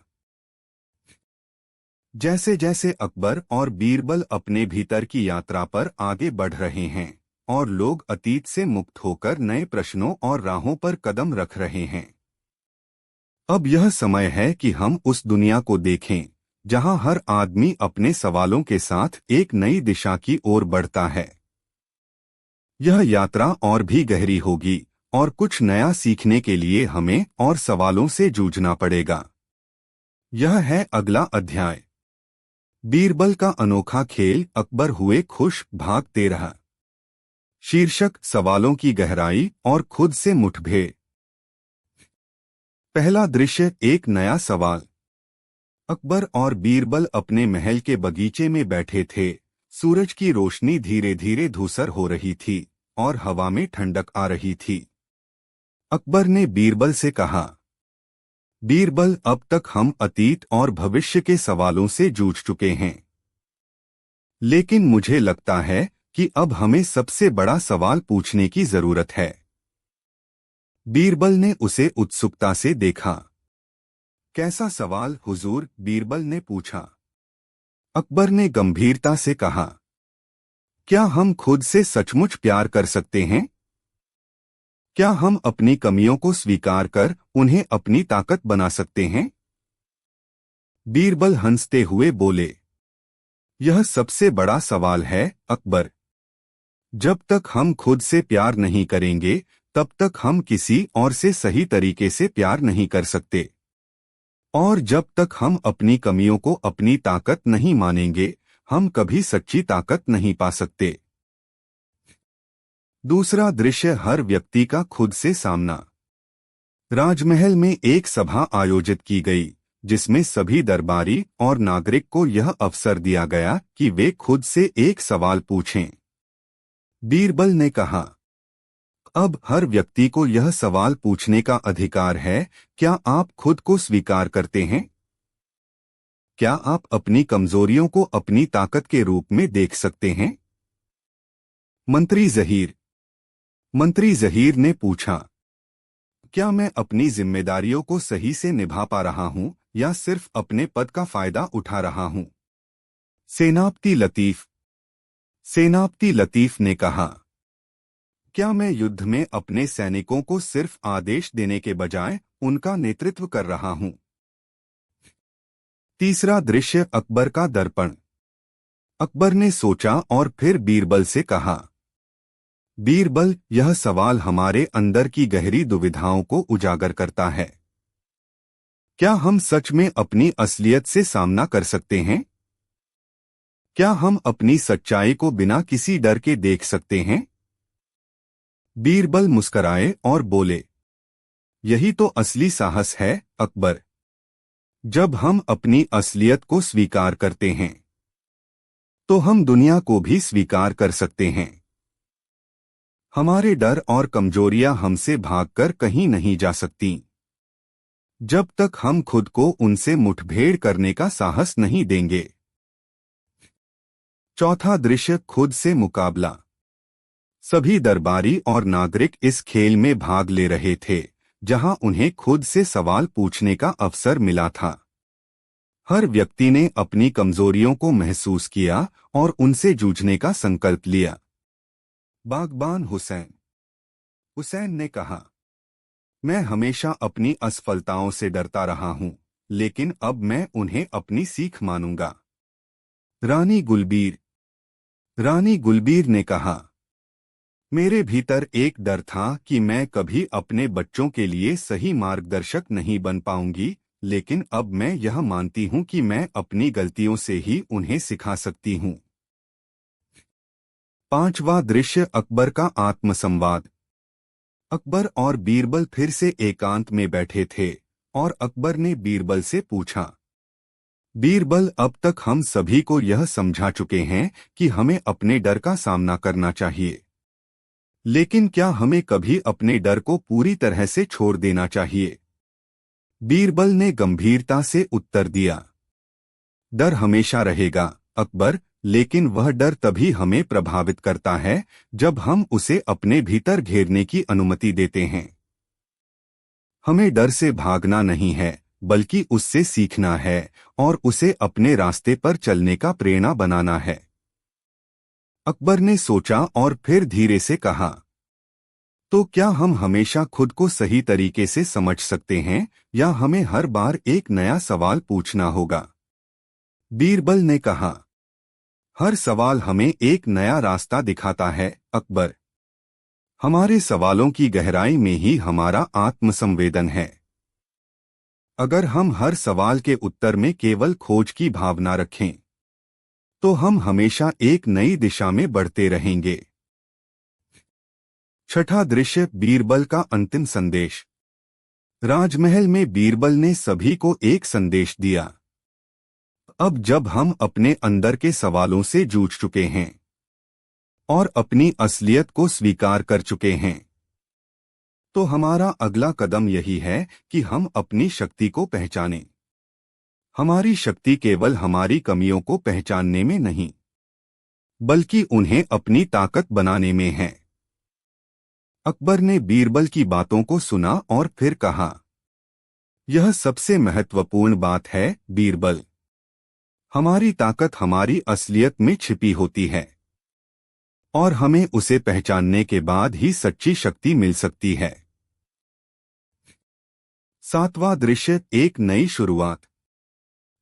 Speaker 1: जैसे जैसे अकबर और बीरबल अपने भीतर की यात्रा पर आगे बढ़ रहे हैं और लोग अतीत से मुक्त होकर नए प्रश्नों और राहों पर कदम रख रहे हैं, अब यह समय है कि हम उस दुनिया को देखें जहां हर आदमी अपने सवालों के साथ एक नई दिशा की ओर बढ़ता है। यह यात्रा और भी गहरी होगी और कुछ नया सीखने के लिए हमें और सवालों से जूझना पड़ेगा। यह है अगला अध्याय, बीरबल का अनोखा खेल, अकबर हुए खुश, भाग 13। शीर्षक, सवालों की गहराई और खुद से मुठभेड़। पहला दृश्य, एक नया सवाल। अकबर और बीरबल अपने महल के बगीचे में बैठे थे, सूरज की रोशनी धीरे धीरे धूसर हो रही थी और हवा में ठंडक आ रही थी। अकबर ने बीरबल से कहा, बीरबल, अब तक हम अतीत और भविष्य के सवालों से जूझ चुके हैं, लेकिन मुझे लगता है कि अब हमें सबसे बड़ा सवाल पूछने की जरूरत है। बीरबल ने उसे उत्सुकता से देखा। कैसा सवाल हुजूर? बीरबल ने पूछा। अकबर ने गंभीरता से कहा, क्या हम खुद से सचमुच प्यार कर सकते हैं? क्या हम अपनी कमियों को स्वीकार कर उन्हें अपनी ताकत बना सकते हैं? बीरबल हंसते हुए बोले, यह सबसे बड़ा सवाल है अकबर। जब तक हम खुद से प्यार नहीं करेंगे, तब तक हम किसी और से सही तरीके से प्यार नहीं कर सकते। और जब तक हम अपनी कमियों को अपनी ताकत नहीं मानेंगे, हम कभी सच्ची ताकत नहीं पा सकते। दूसरा दृश्य, हर व्यक्ति का खुद से सामना। राजमहल में एक सभा आयोजित की गई, जिसमें सभी दरबारी और नागरिक को यह अवसर दिया गया कि वे खुद से एक सवाल पूछें। बीरबल ने कहा, अब हर व्यक्ति को यह सवाल पूछने का अधिकार है, क्या आप खुद को स्वीकार करते हैं? क्या आप अपनी कमजोरियों को अपनी ताकत के रूप में देख सकते हैं? मंत्री जहीर ने पूछा, क्या मैं अपनी जिम्मेदारियों को सही से निभा पा रहा हूं या सिर्फ अपने पद का फायदा उठा रहा हूं? सेनापति लतीफ ने कहा, क्या मैं युद्ध में अपने सैनिकों को सिर्फ आदेश देने के बजाय उनका नेतृत्व कर रहा हूं? तीसरा दृश्य, अकबर का दर्पण। अकबर ने सोचा और फिर बीरबल से कहा, बीरबल, यह सवाल हमारे अंदर की गहरी दुविधाओं को उजागर करता है। क्या हम सच में अपनी असलियत से सामना कर सकते हैं? क्या हम अपनी सच्चाई को बिना किसी डर के देख सकते हैं? बीरबल मुस्कराए और बोले, यही तो असली साहस है अकबर। जब हम अपनी असलियत को स्वीकार करते हैं, तो हम दुनिया को भी स्वीकार कर सकते हैं। हमारे डर और कमजोरियां हमसे भागकर कहीं नहीं जा सकती, जब तक हम खुद को उनसे मुठभेड़ करने का साहस नहीं देंगे। चौथा दृश्य, खुद से मुकाबला। सभी दरबारी और नागरिक इस खेल में भाग ले रहे थे, जहां उन्हें खुद से सवाल पूछने का अवसर मिला था। हर व्यक्ति ने अपनी कमजोरियों को महसूस किया और उनसे जूझने का संकल्प लिया। बागबान हुसैन ने कहा, मैं हमेशा अपनी असफलताओं से डरता रहा हूं, लेकिन अब मैं उन्हें अपनी सीख मानूंगा। रानी गुलबीर ने कहा, मेरे भीतर एक डर था कि मैं कभी अपने बच्चों के लिए सही मार्गदर्शक नहीं बन पाऊंगी, लेकिन अब मैं यह मानती हूं कि मैं अपनी गलतियों से ही उन्हें सिखा सकती हूं। पांचवा दृश्य, अकबर का आत्मसंवाद। अकबर और बीरबल फिर से एकांत में बैठे थे और अकबर ने बीरबल से पूछा, बीरबल, अब तक हम सभी को यह समझा चुके हैं कि हमें अपने डर का सामना करना चाहिए, लेकिन क्या हमें कभी अपने डर को पूरी तरह से छोड़ देना चाहिए? बीरबल ने गंभीरता से उत्तर दिया, डर हमेशा रहेगा अकबर, लेकिन वह डर तभी हमें प्रभावित करता है जब हम उसे अपने भीतर घेरने की अनुमति देते हैं। हमें डर से भागना नहीं है, बल्कि उससे सीखना है और उसे अपने रास्ते पर चलने का प्रेरणा बनाना है। अकबर ने सोचा और फिर धीरे से कहा, तो क्या हम हमेशा खुद को सही तरीके से समझ सकते हैं या हमें हर बार एक नया सवाल पूछना होगा? बीरबल ने कहा, हर सवाल हमें एक नया रास्ता दिखाता है अकबर। हमारे सवालों की गहराई में ही हमारा आत्मसंवेदन है। अगर हम हर सवाल के उत्तर में केवल खोज की भावना रखें, तो हम हमेशा एक नई दिशा में बढ़ते रहेंगे। छठा दृश्य, बीरबल का अंतिम संदेश। राजमहल में बीरबल ने सभी को एक संदेश दिया। अब जब हम अपने अंदर के सवालों से जूझ चुके हैं और अपनी असलियत को स्वीकार कर चुके हैं, तो हमारा अगला कदम यही है कि हम अपनी शक्ति को पहचानें। हमारी शक्ति केवल हमारी कमियों को पहचानने में नहीं, बल्कि उन्हें अपनी ताकत बनाने में है। अकबर ने बीरबल की बातों को सुना और फिर कहा, यह सबसे महत्वपूर्ण बात है बीरबल। हमारी ताकत हमारी असलियत में छिपी होती है और हमें उसे पहचानने के बाद ही सच्ची शक्ति मिल सकती है। 7वां दृश्य, एक नई शुरुआत।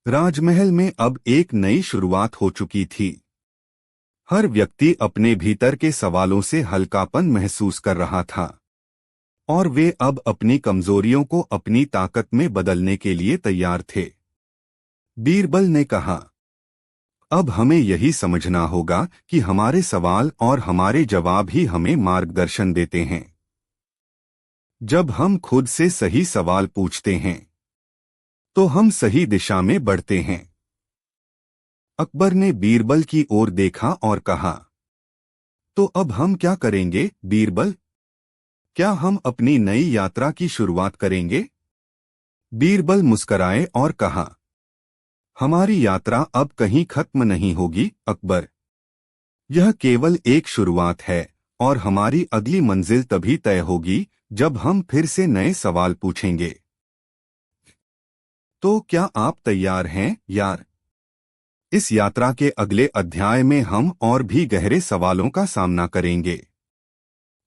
Speaker 1: राजमहल में अब एक नई शुरुआत हो चुकी थी। हर व्यक्ति अपने भीतर के सवालों से हल्कापन महसूस कर रहा था और वे अब अपनी कमजोरियों को अपनी ताकत में बदलने के लिए तैयार थे। बीरबल ने कहा, अब हमें यही समझना होगा कि हमारे सवाल और हमारे जवाब ही हमें मार्गदर्शन देते हैं। जब हम खुद से सही सवाल पूछते हैं तो हम सही दिशा में बढ़ते हैं। अकबर ने बीरबल की ओर देखा और कहा, तो अब हम क्या करेंगे बीरबल? क्या हम अपनी नई यात्रा की शुरुआत करेंगे? बीरबल मुस्कराए और कहा, हमारी यात्रा अब कहीं खत्म नहीं होगी अकबर। यह केवल एक शुरुआत है और हमारी अगली मंजिल तभी तय होगी जब हम फिर से नए सवाल पूछेंगे। तो क्या आप तैयार हैं यार? इस यात्रा के अगले अध्याय में हम और भी गहरे सवालों का सामना करेंगे।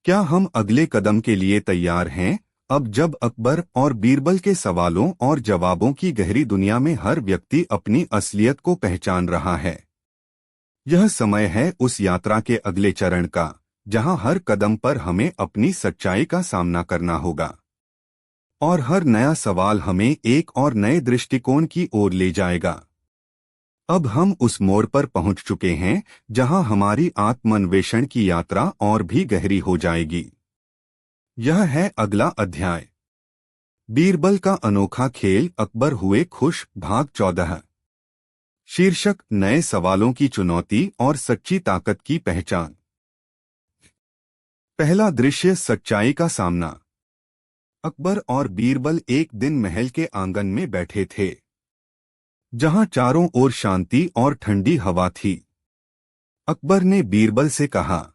Speaker 1: क्या हम अगले कदम के लिए तैयार हैं? अब जब अकबर और बीरबल के सवालों और जवाबों की गहरी दुनिया में हर व्यक्ति अपनी असलियत को पहचान रहा है, यह समय है उस यात्रा के अगले चरण का, जहां हर कदम पर हमें अपनी सच्चाई का सामना करना होगा और हर नया सवाल हमें एक और नए दृष्टिकोण की ओर ले जाएगा। अब हम उस मोड़ पर पहुंच चुके हैं जहां हमारी आत्मान्वेषण की यात्रा और भी गहरी हो जाएगी। यह है अगला अध्याय, बीरबल का अनोखा खेल। अकबर हुए खुश, भाग 14। शीर्षक, नए सवालों की चुनौती और सच्ची ताकत की पहचान। पहला दृश्य, सच्चाई का सामना। अकबर और बीरबल एक दिन महल के आंगन में बैठे थे, जहां चारों ओर शांति और ठंडी हवा थी। अकबर ने बीरबल से कहा,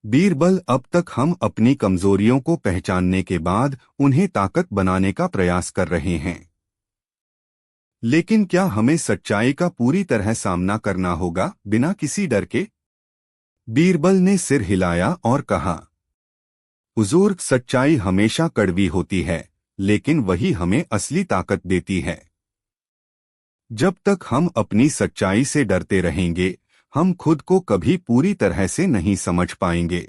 Speaker 1: बीरबल, अब तक हम अपनी कमजोरियों को पहचानने के बाद उन्हें ताकत बनाने का प्रयास कर रहे हैं, लेकिन क्या हमें सच्चाई का पूरी तरह सामना करना होगा बिना किसी डर के? बीरबल ने सिर हिलाया और कहा, हुजूर, सच्चाई हमेशा कड़वी होती है, लेकिन वही हमें असली ताकत देती है। जब तक हम अपनी सच्चाई से डरते रहेंगे, हम खुद को कभी पूरी तरह से नहीं समझ पाएंगे।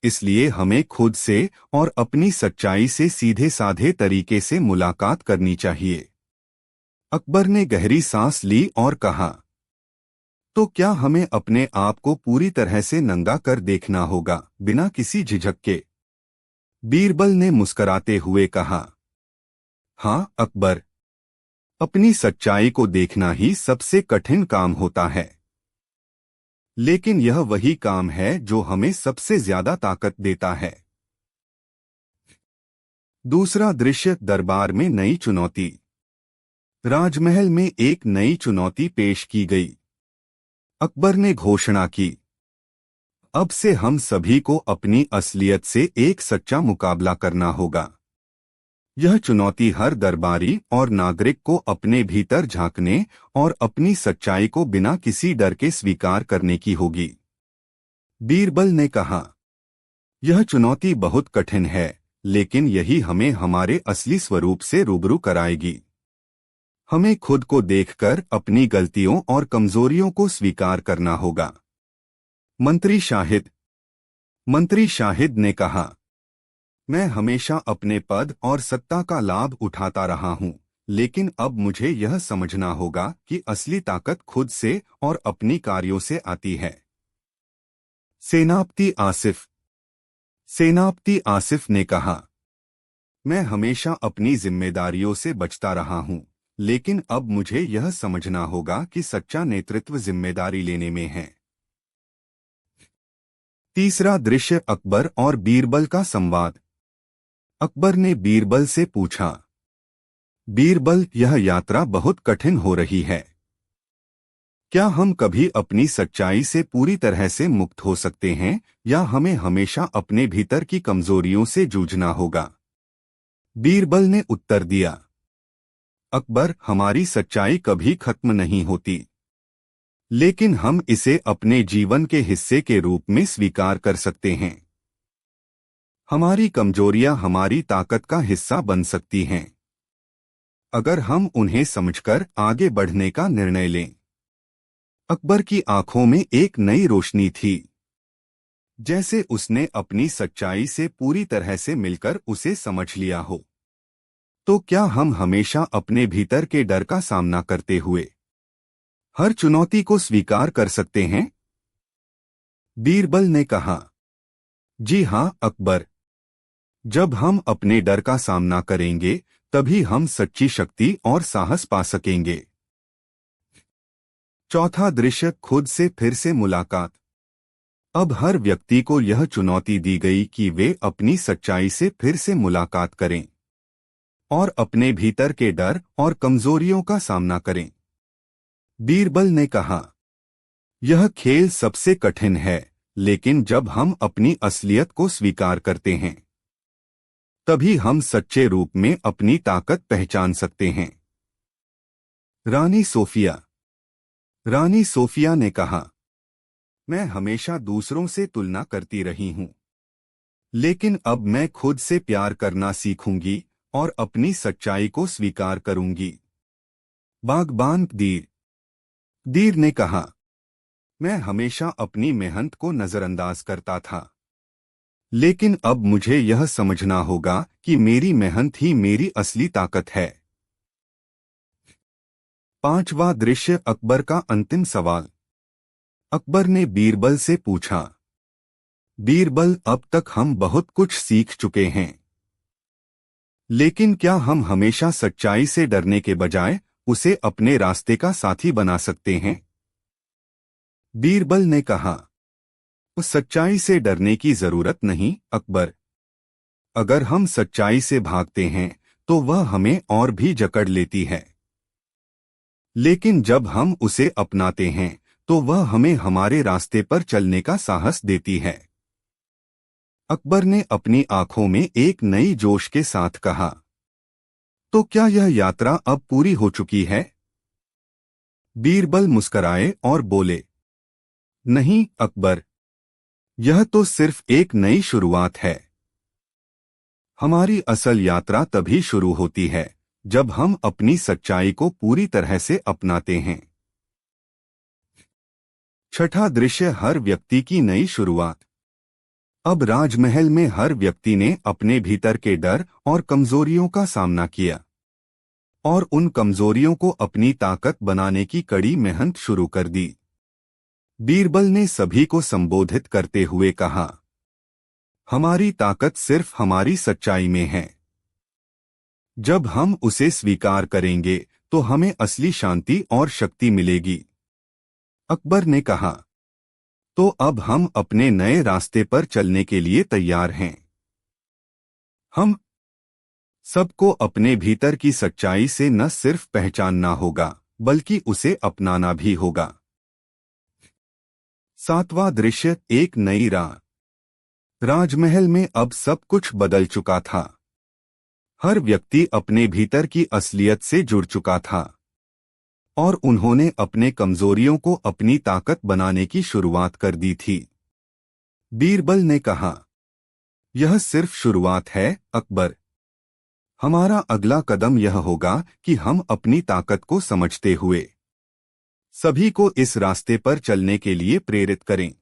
Speaker 1: इसलिए हमें खुद से और अपनी सच्चाई से सीधे साधे तरीके से मुलाकात करनी चाहिए। अकबर ने गहरी सांस ली और कहा, तो क्या हमें अपने आप को पूरी तरह से नंगा कर देखना होगा बिना किसी झिझक के? बीरबल ने मुस्कराते हुए कहा, हाँ अकबर, अपनी सच्चाई को देखना ही सबसे कठिन काम होता है, लेकिन यह वही काम है जो हमें सबसे ज्यादा ताकत देता है। दूसरा दृश्य, दरबार में नई चुनौती। राजमहल में एक नई चुनौती पेश की गई। अकबर ने घोषणा की, अब से हम सभी को अपनी असलियत से एक सच्चा मुकाबला करना होगा। यह चुनौती हर दरबारी और नागरिक को अपने भीतर झांकने और अपनी सच्चाई को बिना किसी डर के स्वीकार करने की होगी। बीरबल ने कहा, यह चुनौती बहुत कठिन है, लेकिन यही हमें हमारे असली स्वरूप से रूबरू कराएगी। हमें खुद को देखकर अपनी गलतियों और कमजोरियों को स्वीकार करना होगा। मंत्री शाहिद ने कहा, मैं हमेशा अपने पद और सत्ता का लाभ उठाता रहा हूं, लेकिन अब मुझे यह समझना होगा कि असली ताकत खुद से और अपनी कार्यों से आती है। सेनापति आसिफ ने कहा, मैं हमेशा अपनी जिम्मेदारियों से बचता रहा हूं, लेकिन अब मुझे यह समझना होगा कि सच्चा नेतृत्व जिम्मेदारी लेने में है। तीसरा दृश्य अकबर और बीरबल का संवाद। अकबर ने बीरबल से पूछा, बीरबल, यह यात्रा बहुत कठिन हो रही है। क्या हम कभी अपनी सच्चाई से पूरी तरह से मुक्त हो सकते हैं या हमें हमेशा अपने भीतर की कमजोरियों से जूझना होगा? बीरबल ने उत्तर दिया, अकबर, हमारी सच्चाई कभी खत्म नहीं होती, लेकिन हम इसे अपने जीवन के हिस्से के रूप में स्वीकार कर सकते हैं। हमारी कमजोरियां हमारी ताकत का हिस्सा बन सकती हैं, अगर हम उन्हें समझकर आगे बढ़ने का निर्णय लें। अकबर की आंखों में एक नई रोशनी थी, जैसे उसने अपनी सच्चाई से पूरी तरह से मिलकर उसे समझ लिया हो। तो क्या हम हमेशा अपने भीतर के डर का सामना करते हुए हर चुनौती को स्वीकार कर सकते हैं? बीरबल ने कहा, जी हां अकबर, जब हम अपने डर का सामना करेंगे तभी हम सच्ची शक्ति और साहस पा सकेंगे। चौथा दृश्य खुद से फिर से मुलाकात। अब हर व्यक्ति को यह चुनौती दी गई कि वे अपनी सच्चाई से फिर से मुलाकात करें और अपने भीतर के डर और कमजोरियों का सामना करें। बीरबल ने कहा, यह खेल सबसे कठिन है, लेकिन जब हम अपनी असलियत को स्वीकार करते हैं तभी हम सच्चे रूप में अपनी ताकत पहचान सकते हैं। रानी सोफिया ने कहा, मैं हमेशा दूसरों से तुलना करती रही हूं, लेकिन अब मैं खुद से प्यार करना सीखूंगी और अपनी सच्चाई को स्वीकार करूंगी। बागबान दीर ने कहा, मैं हमेशा अपनी मेहनत को नजरअंदाज करता था, लेकिन अब मुझे यह समझना होगा कि मेरी मेहनत ही मेरी असली ताकत है। पांचवा दृश्य अकबर का अंतिम सवाल। अकबर ने बीरबल से पूछा, बीरबल, अब तक हम बहुत कुछ सीख चुके हैं, लेकिन क्या हम हमेशा सच्चाई से डरने के बजाय उसे अपने रास्ते का साथी बना सकते हैं? बीरबल ने कहा, उस सच्चाई से डरने की जरूरत नहीं अकबर। अगर हम सच्चाई से भागते हैं तो वह हमें और भी जकड़ लेती है, लेकिन जब हम उसे अपनाते हैं तो वह हमें हमारे रास्ते पर चलने का साहस देती है। अकबर ने अपनी आंखों में एक नई जोश के साथ कहा, तो क्या यह यात्रा अब पूरी हो चुकी है? बीरबल मुस्कराए और बोले, नहीं अकबर, यह तो सिर्फ एक नई शुरुआत है। हमारी असल यात्रा तभी शुरू होती है जब हम अपनी सच्चाई को पूरी तरह से अपनाते हैं। छठा दृश्य हर व्यक्ति की नई शुरुआत। अब राजमहल में हर व्यक्ति ने अपने भीतर के डर और कमजोरियों का सामना किया और उन कमजोरियों को अपनी ताकत बनाने की कड़ी मेहनत शुरू कर दी। बीरबल ने सभी को संबोधित करते हुए कहा, हमारी ताकत सिर्फ हमारी सच्चाई में है। जब हम उसे स्वीकार करेंगे तो हमें असली शांति और शक्ति मिलेगी। अकबर ने कहा, तो अब हम अपने नए रास्ते पर चलने के लिए तैयार हैं। हम सबको अपने भीतर की सच्चाई से न सिर्फ पहचानना होगा बल्कि उसे अपनाना भी होगा। सातवां दृश्य एक नई राह। राजमहल में अब सब कुछ बदल चुका था। हर व्यक्ति अपने भीतर की असलियत से जुड़ चुका था और उन्होंने अपने कमजोरियों को अपनी ताकत बनाने की शुरुआत कर दी थी। बीरबल ने कहा, यह सिर्फ शुरुआत है अकबर। हमारा अगला कदम यह होगा कि हम अपनी ताकत को समझते हुए सभी को इस रास्ते पर चलने के लिए प्रेरित करें।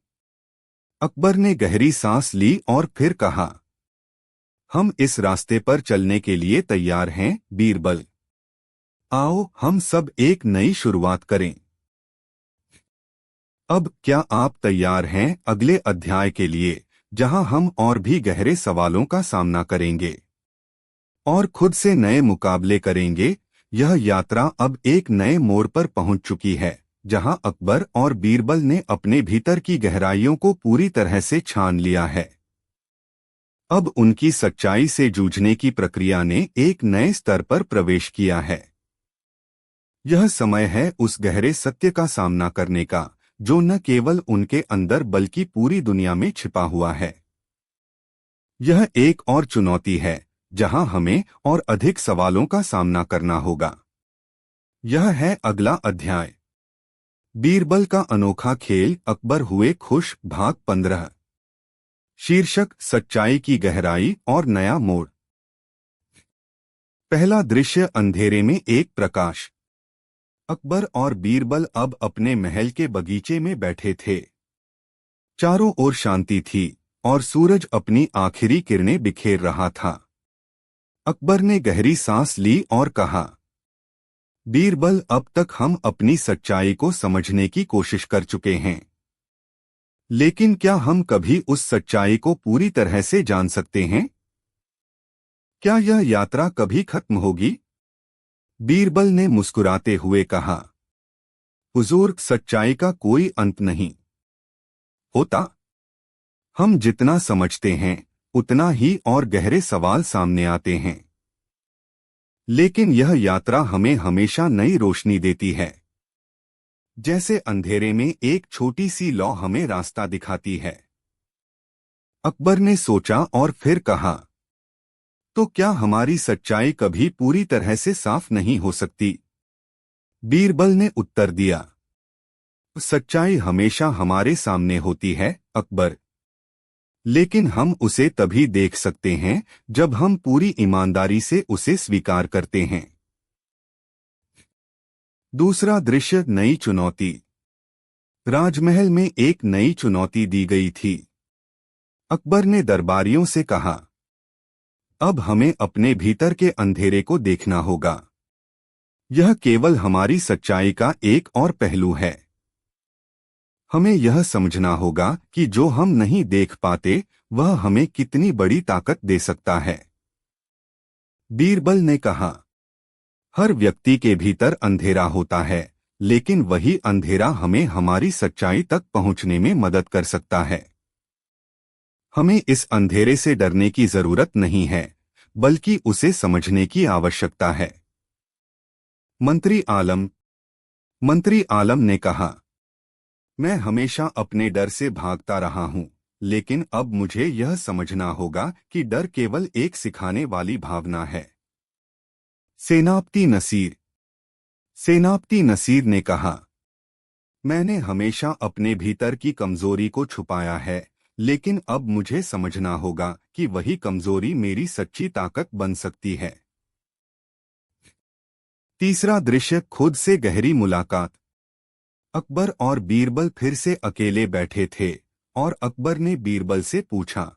Speaker 1: अकबर ने गहरी सांस ली और फिर कहा, हम इस रास्ते पर चलने के लिए तैयार हैं बीरबल। आओ हम सब एक नई शुरुआत करें। अब क्या आप तैयार हैं अगले अध्याय के लिए, जहां हम और भी गहरे सवालों का सामना करेंगे और खुद से नए मुकाबले करेंगे यह यात्रा अब एक नए मोड़ पर पहुंच चुकी है, जहां अकबर और बीरबल ने अपने भीतर की गहराइयों को पूरी तरह से छान लिया है। अब उनकी सच्चाई से जूझने की प्रक्रिया ने एक नए स्तर पर प्रवेश किया है। यह समय है उस गहरे सत्य का सामना करने का, जो न केवल उनके अंदर बल्कि पूरी दुनिया में छिपा हुआ है। यह एक और चुनौती है, जहां हमें और अधिक सवालों का सामना करना होगा। यह है अगला अध्याय, बीरबल का अनोखा खेल, अकबर हुए खुश, भाग 15। शीर्षक, सच्चाई की गहराई और नया मोड़। पहला दृश्य, अंधेरे में एक प्रकाश। अकबर और बीरबल अब अपने महल के बगीचे में बैठे थे। चारों ओर शांति थी और सूरज अपनी आखिरी किरणें बिखेर रहा था। अकबर ने गहरी सांस ली और कहा, बीरबल, अब तक हम अपनी सच्चाई को समझने की कोशिश कर चुके हैं, लेकिन क्या हम कभी उस सच्चाई को पूरी तरह से जान सकते हैं? क्या यह यात्रा कभी खत्म होगी? बीरबल ने मुस्कुराते हुए कहा, हुजूर, सच्चाई का कोई अंत नहीं होता। हम जितना समझते हैं, उतना ही और गहरे सवाल सामने आते हैं। लेकिन यह यात्रा हमें हमेशा नई रोशनी देती है। जैसे अंधेरे में एक छोटी सी लौ हमें रास्ता दिखाती है। अकबर ने सोचा और फिर कहा, तो क्या हमारी सच्चाई कभी पूरी तरह से साफ नहीं हो सकती? बीरबल ने उत्तर दिया, सच्चाई हमेशा हमारे सामने होती है, अकबर। लेकिन हम उसे तभी देख सकते हैं जब हम पूरी ईमानदारी से उसे स्वीकार करते हैं। दूसरा दृश्य, नई चुनौती। राजमहल में एक नई चुनौती दी गई थी। अकबर ने दरबारियों से कहा, अब हमें अपने भीतर के अंधेरे को देखना होगा। यह केवल हमारी सच्चाई का एक और पहलू है। हमें यह समझना होगा कि जो हम नहीं देख पाते, वह हमें कितनी बड़ी ताकत दे सकता है। बीरबल ने कहा, हर व्यक्ति के भीतर अंधेरा होता है, लेकिन वही अंधेरा हमें हमारी सच्चाई तक पहुंचने में मदद कर सकता है। हमें इस अंधेरे से डरने की जरूरत नहीं है, बल्कि उसे समझने की आवश्यकता है। मंत्री आलम ने कहा, मैं हमेशा अपने डर से भागता रहा हूं, लेकिन अब मुझे यह समझना होगा कि डर केवल एक सिखाने वाली भावना है। सेनापति नसीर ने कहा, मैंने हमेशा अपने भीतर की कमजोरी को छुपाया है, लेकिन अब मुझे समझना होगा कि वही कमजोरी मेरी सच्ची ताकत बन सकती है। तीसरा दृश्य, खुद से गहरी मुलाकात। अकबर और बीरबल फिर से अकेले बैठे थे और अकबर ने बीरबल से पूछा,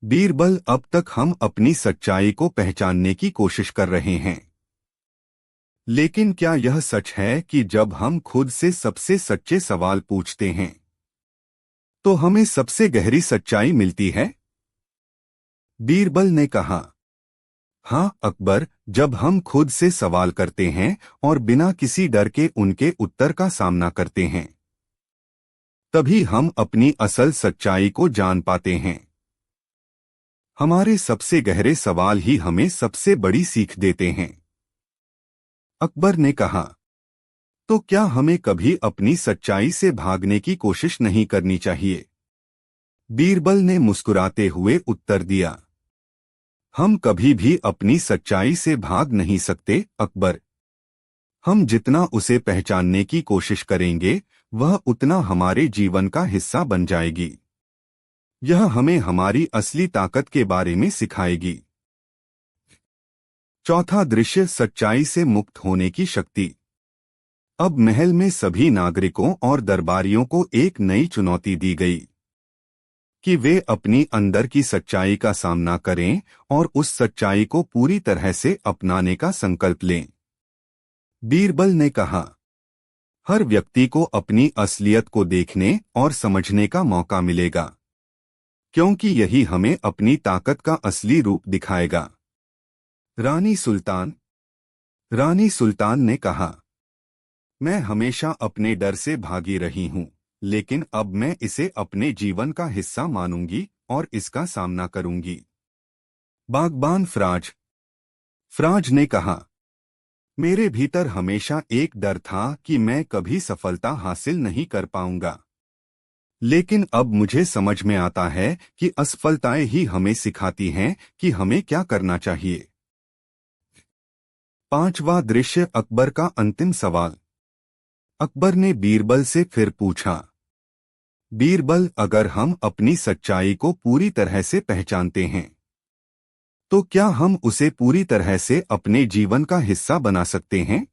Speaker 1: बीरबल, अब तक हम अपनी सच्चाई को पहचानने की कोशिश कर रहे हैं, लेकिन क्या यह सच है कि जब हम खुद से सबसे सच्चे सवाल पूछते हैं, तो हमें सबसे गहरी सच्चाई मिलती है? बीरबल ने कहा, हाँ अकबर, जब हम खुद से सवाल करते हैं और बिना किसी डर के उनके उत्तर का सामना करते हैं, तभी हम अपनी असल सच्चाई को जान पाते हैं। हमारे सबसे गहरे सवाल ही हमें सबसे बड़ी सीख देते हैं। अकबर ने कहा, तो क्या हमें कभी अपनी सच्चाई से भागने की कोशिश नहीं करनी चाहिए? बीरबल ने मुस्कुराते हुए उत्तर दिया, हम कभी भी अपनी सच्चाई से भाग नहीं सकते, अकबर। हम जितना उसे पहचानने की कोशिश करेंगे, वह उतना हमारे जीवन का हिस्सा बन जाएगी। यह हमें हमारी असली ताकत के बारे में सिखाएगी। चौथा दृश्य, सच्चाई से मुक्त होने की शक्ति। अब महल में सभी नागरिकों और दरबारियों को एक नई चुनौती दी गई कि वे अपनी अंदर की सच्चाई का सामना करें और उस सच्चाई को पूरी तरह से अपनाने का संकल्प लें। बीरबल ने कहा, हर व्यक्ति को अपनी असलियत को देखने और समझने का मौका मिलेगा, क्योंकि यही हमें अपनी ताकत का असली रूप दिखाएगा। रानी सुल्तान रानी सुल्तान ने कहा, मैं हमेशा अपने डर से भागी रही हूं, लेकिन अब मैं इसे अपने जीवन का हिस्सा मानूंगी और इसका सामना करूंगी। बागबान फ्राज फ्राज ने कहा, मेरे भीतर हमेशा एक डर था कि मैं कभी सफलता हासिल नहीं कर पाऊंगा, लेकिन अब मुझे समझ में आता है कि असफलताएं ही हमें सिखाती हैं कि हमें क्या करना चाहिए। पांचवा दृश्य, अकबर का अंतिम सवाल। अकबर ने बीरबल से फिर पूछा, बीरबल, अगर हम अपनी सच्चाई को पूरी तरह से पहचानते हैं तो क्या हम उसे पूरी तरह से अपने जीवन का हिस्सा बना सकते हैं?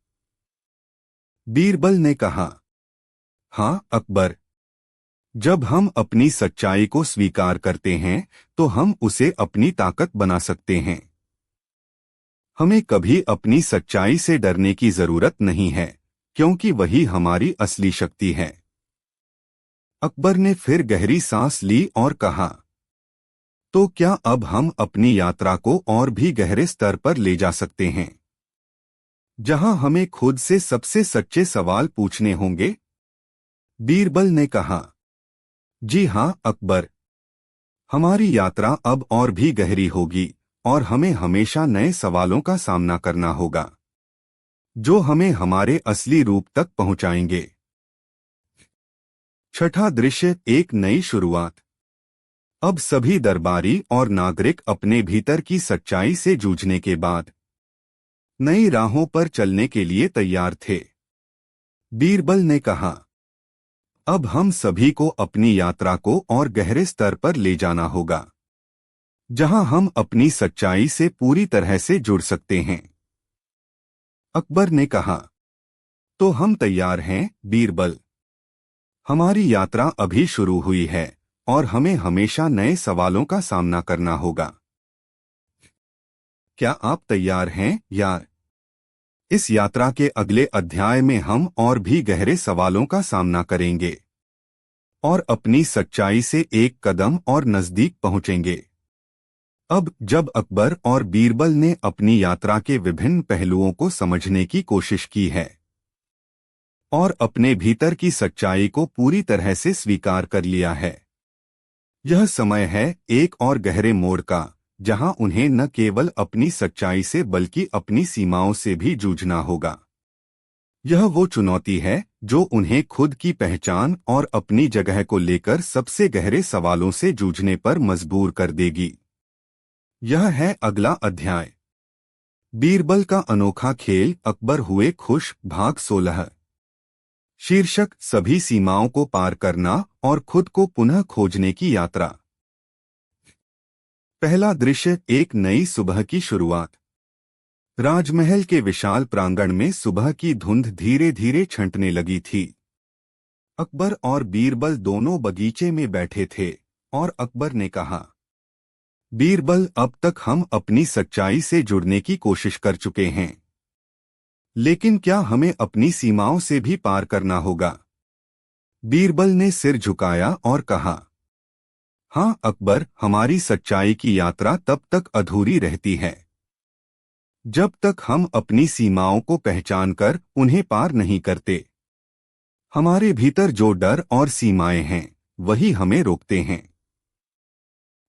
Speaker 1: बीरबल ने कहा, हाँ अकबर, जब हम अपनी सच्चाई को स्वीकार करते हैं तो हम उसे अपनी ताकत बना सकते हैं। हमें कभी अपनी सच्चाई से डरने की जरूरत नहीं है, क्योंकि वही हमारी असली शक्ति है। अकबर ने फिर गहरी सांस ली और कहा, तो क्या अब हम अपनी यात्रा को और भी गहरे स्तर पर ले जा सकते हैं, जहां हमें खुद से सबसे सच्चे सवाल पूछने होंगे? बीरबल ने कहा, जी हां अकबर, हमारी यात्रा अब और भी गहरी होगी और हमें हमेशा नए सवालों का सामना करना होगा, जो हमें हमारे असली रूप तक पहुंचाएंगे। छठा दृश्य, एक नई शुरुआत। अब सभी दरबारी और नागरिक अपने भीतर की सच्चाई से जूझने के बाद नई राहों पर चलने के लिए तैयार थे। बीरबल ने कहा, अब हम सभी को अपनी यात्रा को और गहरे स्तर पर ले जाना होगा, जहां हम अपनी सच्चाई से पूरी तरह से जुड़ सकते हैं। अकबर ने कहा, तो हम तैयार हैं बीरबल। हमारी यात्रा अभी शुरू हुई है और हमें हमेशा नए सवालों का सामना करना होगा। क्या आप तैयार हैं यार? इस यात्रा के अगले अध्याय में हम और भी गहरे सवालों का सामना करेंगे और अपनी सच्चाई से एक कदम और नजदीक पहुंचेंगे। अब जब अकबर और बीरबल ने अपनी यात्रा के विभिन्न पहलुओं को समझने की कोशिश की है और अपने भीतर की सच्चाई को पूरी तरह से स्वीकार कर लिया है, यह समय है एक और गहरे मोड़ का, जहां उन्हें न केवल अपनी सच्चाई से बल्कि अपनी सीमाओं से भी जूझना होगा। यह वो चुनौती है जो उन्हें खुद की पहचान और अपनी जगह को लेकर सबसे गहरे सवालों से जूझने पर मजबूर कर देगी। यह है अगला अध्याय, बीरबल का अनोखा खेल, अकबर हुए खुश, भाग 16। शीर्षक, सभी सीमाओं को पार करना और खुद को पुनः खोजने की यात्रा। पहला दृश्य, एक नई सुबह की शुरुआत। राजमहल के विशाल प्रांगण में सुबह की धुंध धीरे धीरे छंटने लगी थी। अकबर और बीरबल दोनों बगीचे में बैठे थे और अकबर ने कहा, बीरबल, अब तक हम अपनी सच्चाई से जुड़ने की कोशिश कर चुके हैं, लेकिन क्या हमें अपनी सीमाओं से भी पार करना होगा? बीरबल ने सिर झुकाया और कहा, हाँ अकबर, हमारी सच्चाई की यात्रा तब तक अधूरी रहती है जब तक हम अपनी सीमाओं को पहचानकर उन्हें पार नहीं करते। हमारे भीतर जो डर और सीमाएं हैं वही हमें रोकते हैं,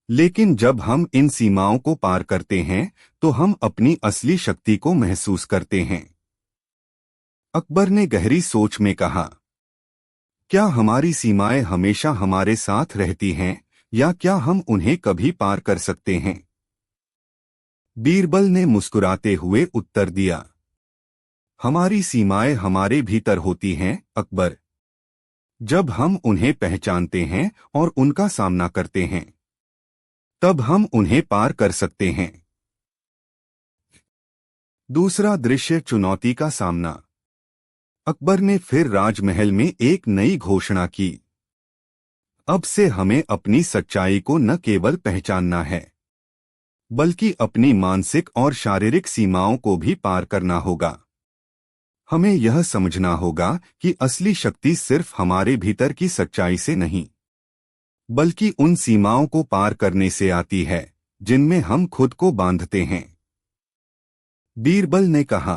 Speaker 1: लेकिन जब हम इन सीमाओं को पार करते हैं तो हम अपनी असली शक्ति को महसूस करते हैं। अकबर ने गहरी सोच में कहा, क्या हमारी सीमाएं हमेशा हमारे साथ रहती हैं या क्या हम उन्हें कभी पार कर सकते हैं? बीरबल ने मुस्कुराते हुए उत्तर दिया, हमारी सीमाएं हमारे भीतर होती हैं अकबर। जब हम उन्हें पहचानते हैं और उनका सामना करते हैं, तब हम उन्हें पार कर सकते हैं। दूसरा दृश्य, चुनौती का सामना। अकबर ने फिर राजमहल में एक नई घोषणा की, अब से हमें अपनी सच्चाई को न केवल पहचानना है बल्कि अपनी मानसिक और शारीरिक सीमाओं को भी पार करना होगा। हमें यह समझना होगा कि असली शक्ति सिर्फ हमारे भीतर की सच्चाई से नहीं बल्कि उन सीमाओं को पार करने से आती है जिनमें हम खुद को बांधते हैं। बीरबल ने कहा,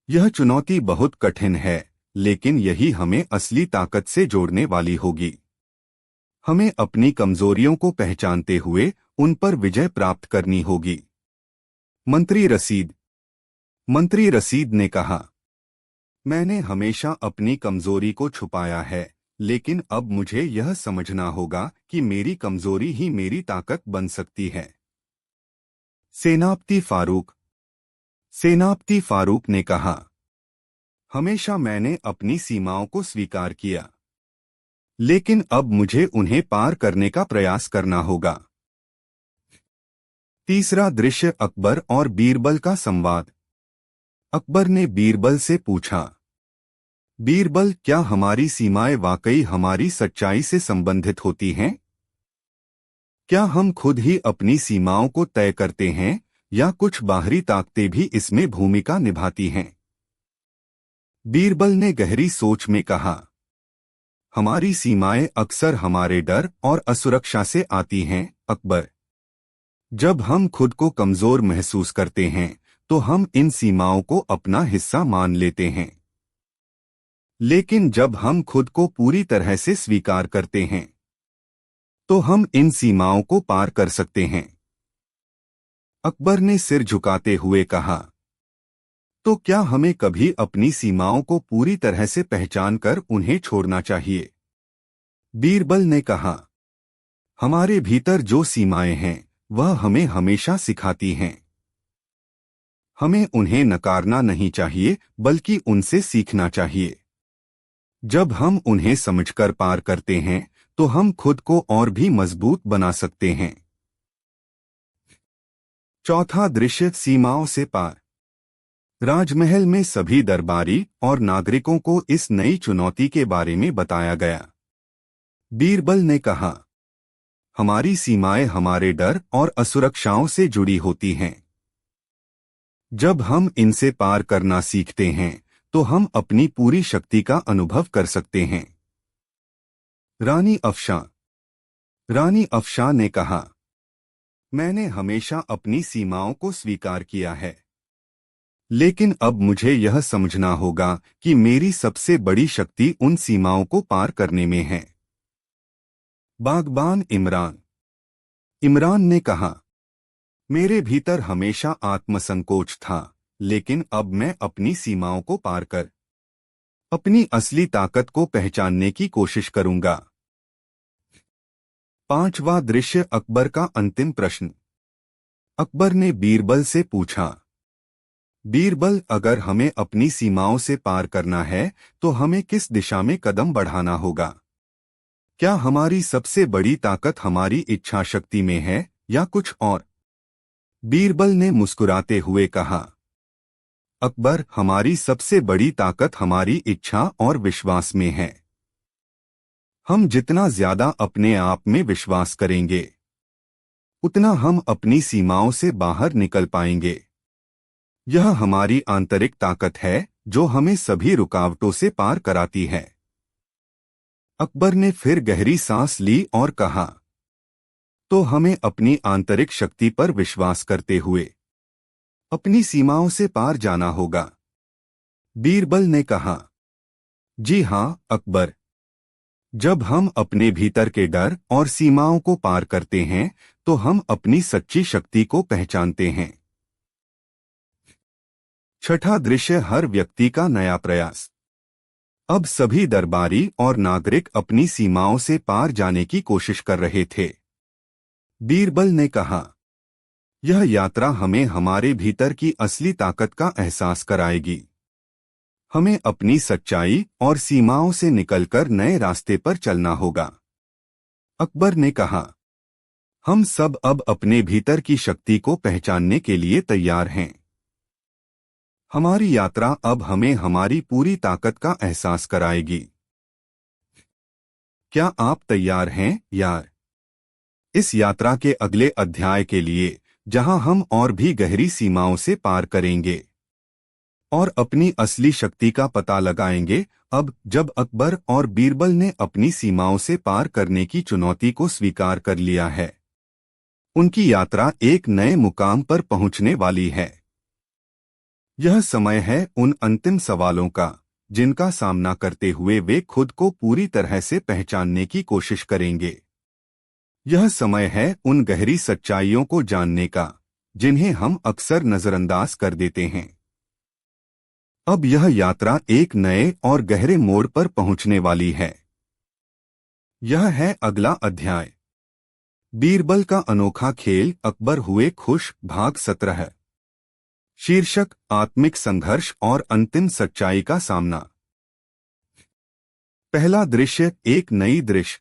Speaker 1: यह चुनौती बहुत कठिन है, लेकिन यही हमें असली ताकत से जोड़ने वाली होगी। हमें अपनी कमजोरियों को पहचानते हुए उन पर विजय प्राप्त करनी होगी। मंत्री रसीद ने कहा, मैंने हमेशा अपनी कमजोरी को छुपाया है, लेकिन अब मुझे यह समझना होगा कि मेरी कमजोरी ही मेरी ताकत बन सकती है। सेनापति फारूक ने कहा, हमेशा मैंने अपनी सीमाओं को स्वीकार किया, लेकिन अब मुझे उन्हें पार करने का प्रयास करना होगा। तीसरा दृश्य अकबर और बीरबल का संवाद। अकबर ने बीरबल से पूछा, बीरबल, क्या हमारी सीमाएं वाकई हमारी सच्चाई से संबंधित होती हैं? क्या हम खुद ही अपनी सीमाओं को तय करते हैं या कुछ बाहरी ताकतें भी इसमें भूमिका निभाती हैं? बीरबल ने गहरी सोच में कहा, हमारी सीमाएं अक्सर हमारे डर और असुरक्षा से आती हैं, अकबर। जब हम खुद को कमजोर महसूस करते हैं तो हम इन सीमाओं को अपना हिस्सा मान लेते हैं, लेकिन जब हम खुद को पूरी तरह से स्वीकार करते हैं तो हम इन सीमाओं को पार कर सकते हैं। अकबर ने सिर झुकाते हुए कहा, तो क्या हमें कभी अपनी सीमाओं को पूरी तरह से पहचान कर उन्हें छोड़ना चाहिए? बीरबल ने कहा, हमारे भीतर जो सीमाएं हैं वह हमें हमेशा सिखाती हैं। हमें उन्हें नकारना नहीं चाहिए, बल्कि उनसे सीखना चाहिए। जब हम उन्हें समझकर पार करते हैं तो हम खुद को और भी मजबूत बना सकते हैं। चौथा दृश्य सीमाओं से पार। राजमहल में सभी दरबारी और नागरिकों को इस नई चुनौती के बारे में बताया गया। बीरबल ने कहा, हमारी सीमाएं हमारे डर और असुरक्षाओं से जुड़ी होती हैं। जब हम इनसे पार करना सीखते हैं तो हम अपनी पूरी शक्ति का अनुभव कर सकते हैं। रानी अफशां ने कहा, मैंने हमेशा अपनी सीमाओं को स्वीकार किया है, लेकिन अब मुझे यह समझना होगा कि मेरी सबसे बड़ी शक्ति उन सीमाओं को पार करने में है। बागबान इमरान ने कहा, मेरे भीतर हमेशा आत्मसंकोच था, लेकिन अब मैं अपनी सीमाओं को पार कर अपनी असली ताकत को पहचानने की कोशिश करूंगा। पांचवा दृश्य अकबर का अंतिम प्रश्न। अकबर ने बीरबल से पूछा, बीरबल, अगर हमें अपनी सीमाओं से पार करना है तो हमें किस दिशा में कदम बढ़ाना होगा? क्या हमारी सबसे बड़ी ताकत हमारी इच्छा शक्ति में है या कुछ और? बीरबल ने मुस्कुराते हुए कहा, अकबर, हमारी सबसे बड़ी ताकत हमारी इच्छा और विश्वास में है। हम जितना ज्यादा अपने आप में विश्वास करेंगे, उतना हम अपनी सीमाओं से बाहर निकल पाएंगे। यह हमारी आंतरिक ताकत है जो हमें सभी रुकावटों से पार कराती है। अकबर ने फिर गहरी सांस ली और कहा, तो हमें अपनी आंतरिक शक्ति पर विश्वास करते हुए अपनी सीमाओं से पार जाना होगा। बीरबल ने कहा, जी हां अकबर। जब हम अपने भीतर के डर और सीमाओं को पार करते हैं तो हम अपनी सच्ची शक्ति को पहचानते हैं। छठा दृश्य हर व्यक्ति का नया प्रयास। अब सभी दरबारी और नागरिक अपनी सीमाओं से पार जाने की कोशिश कर रहे थे। बीरबल ने कहा, यह यात्रा हमें हमारे भीतर की असली ताकत का एहसास कराएगी। हमें अपनी सच्चाई और सीमाओं से निकलकर नए रास्ते पर चलना होगा। अकबर ने कहा, हम सब अब अपने भीतर की शक्ति को पहचानने के लिए तैयार हैं। हमारी यात्रा अब हमें हमारी पूरी ताकत का एहसास कराएगी। क्या आप तैयार हैं, यार? इस यात्रा के अगले अध्याय के लिए, जहां हम और भी गहरी सीमाओं से पार करेंगे और अपनी असली शक्ति का पता लगाएंगे। अब जब अकबर और बीरबल ने अपनी सीमाओं से पार करने की चुनौती को स्वीकार कर लिया है, उनकी यात्रा एक नए मुकाम पर पहुंचने वाली है। यह समय है उन अंतिम सवालों का जिनका सामना करते हुए वे खुद को पूरी तरह से पहचानने की कोशिश करेंगे। यह समय है उन गहरी सच्चाइयों को जानने का जिन्हें हम अक्सर नजरअंदाज कर देते हैं। अब यह यात्रा एक नए और गहरे मोड़ पर पहुंचने वाली है। यह है अगला अध्याय, बीरबल का अनोखा खेल, अकबर हुए खुश, भाग 17। शीर्षक, आत्मिक संघर्ष और अंतिम सच्चाई का सामना। पहला दृश्य, एक नई दृश्य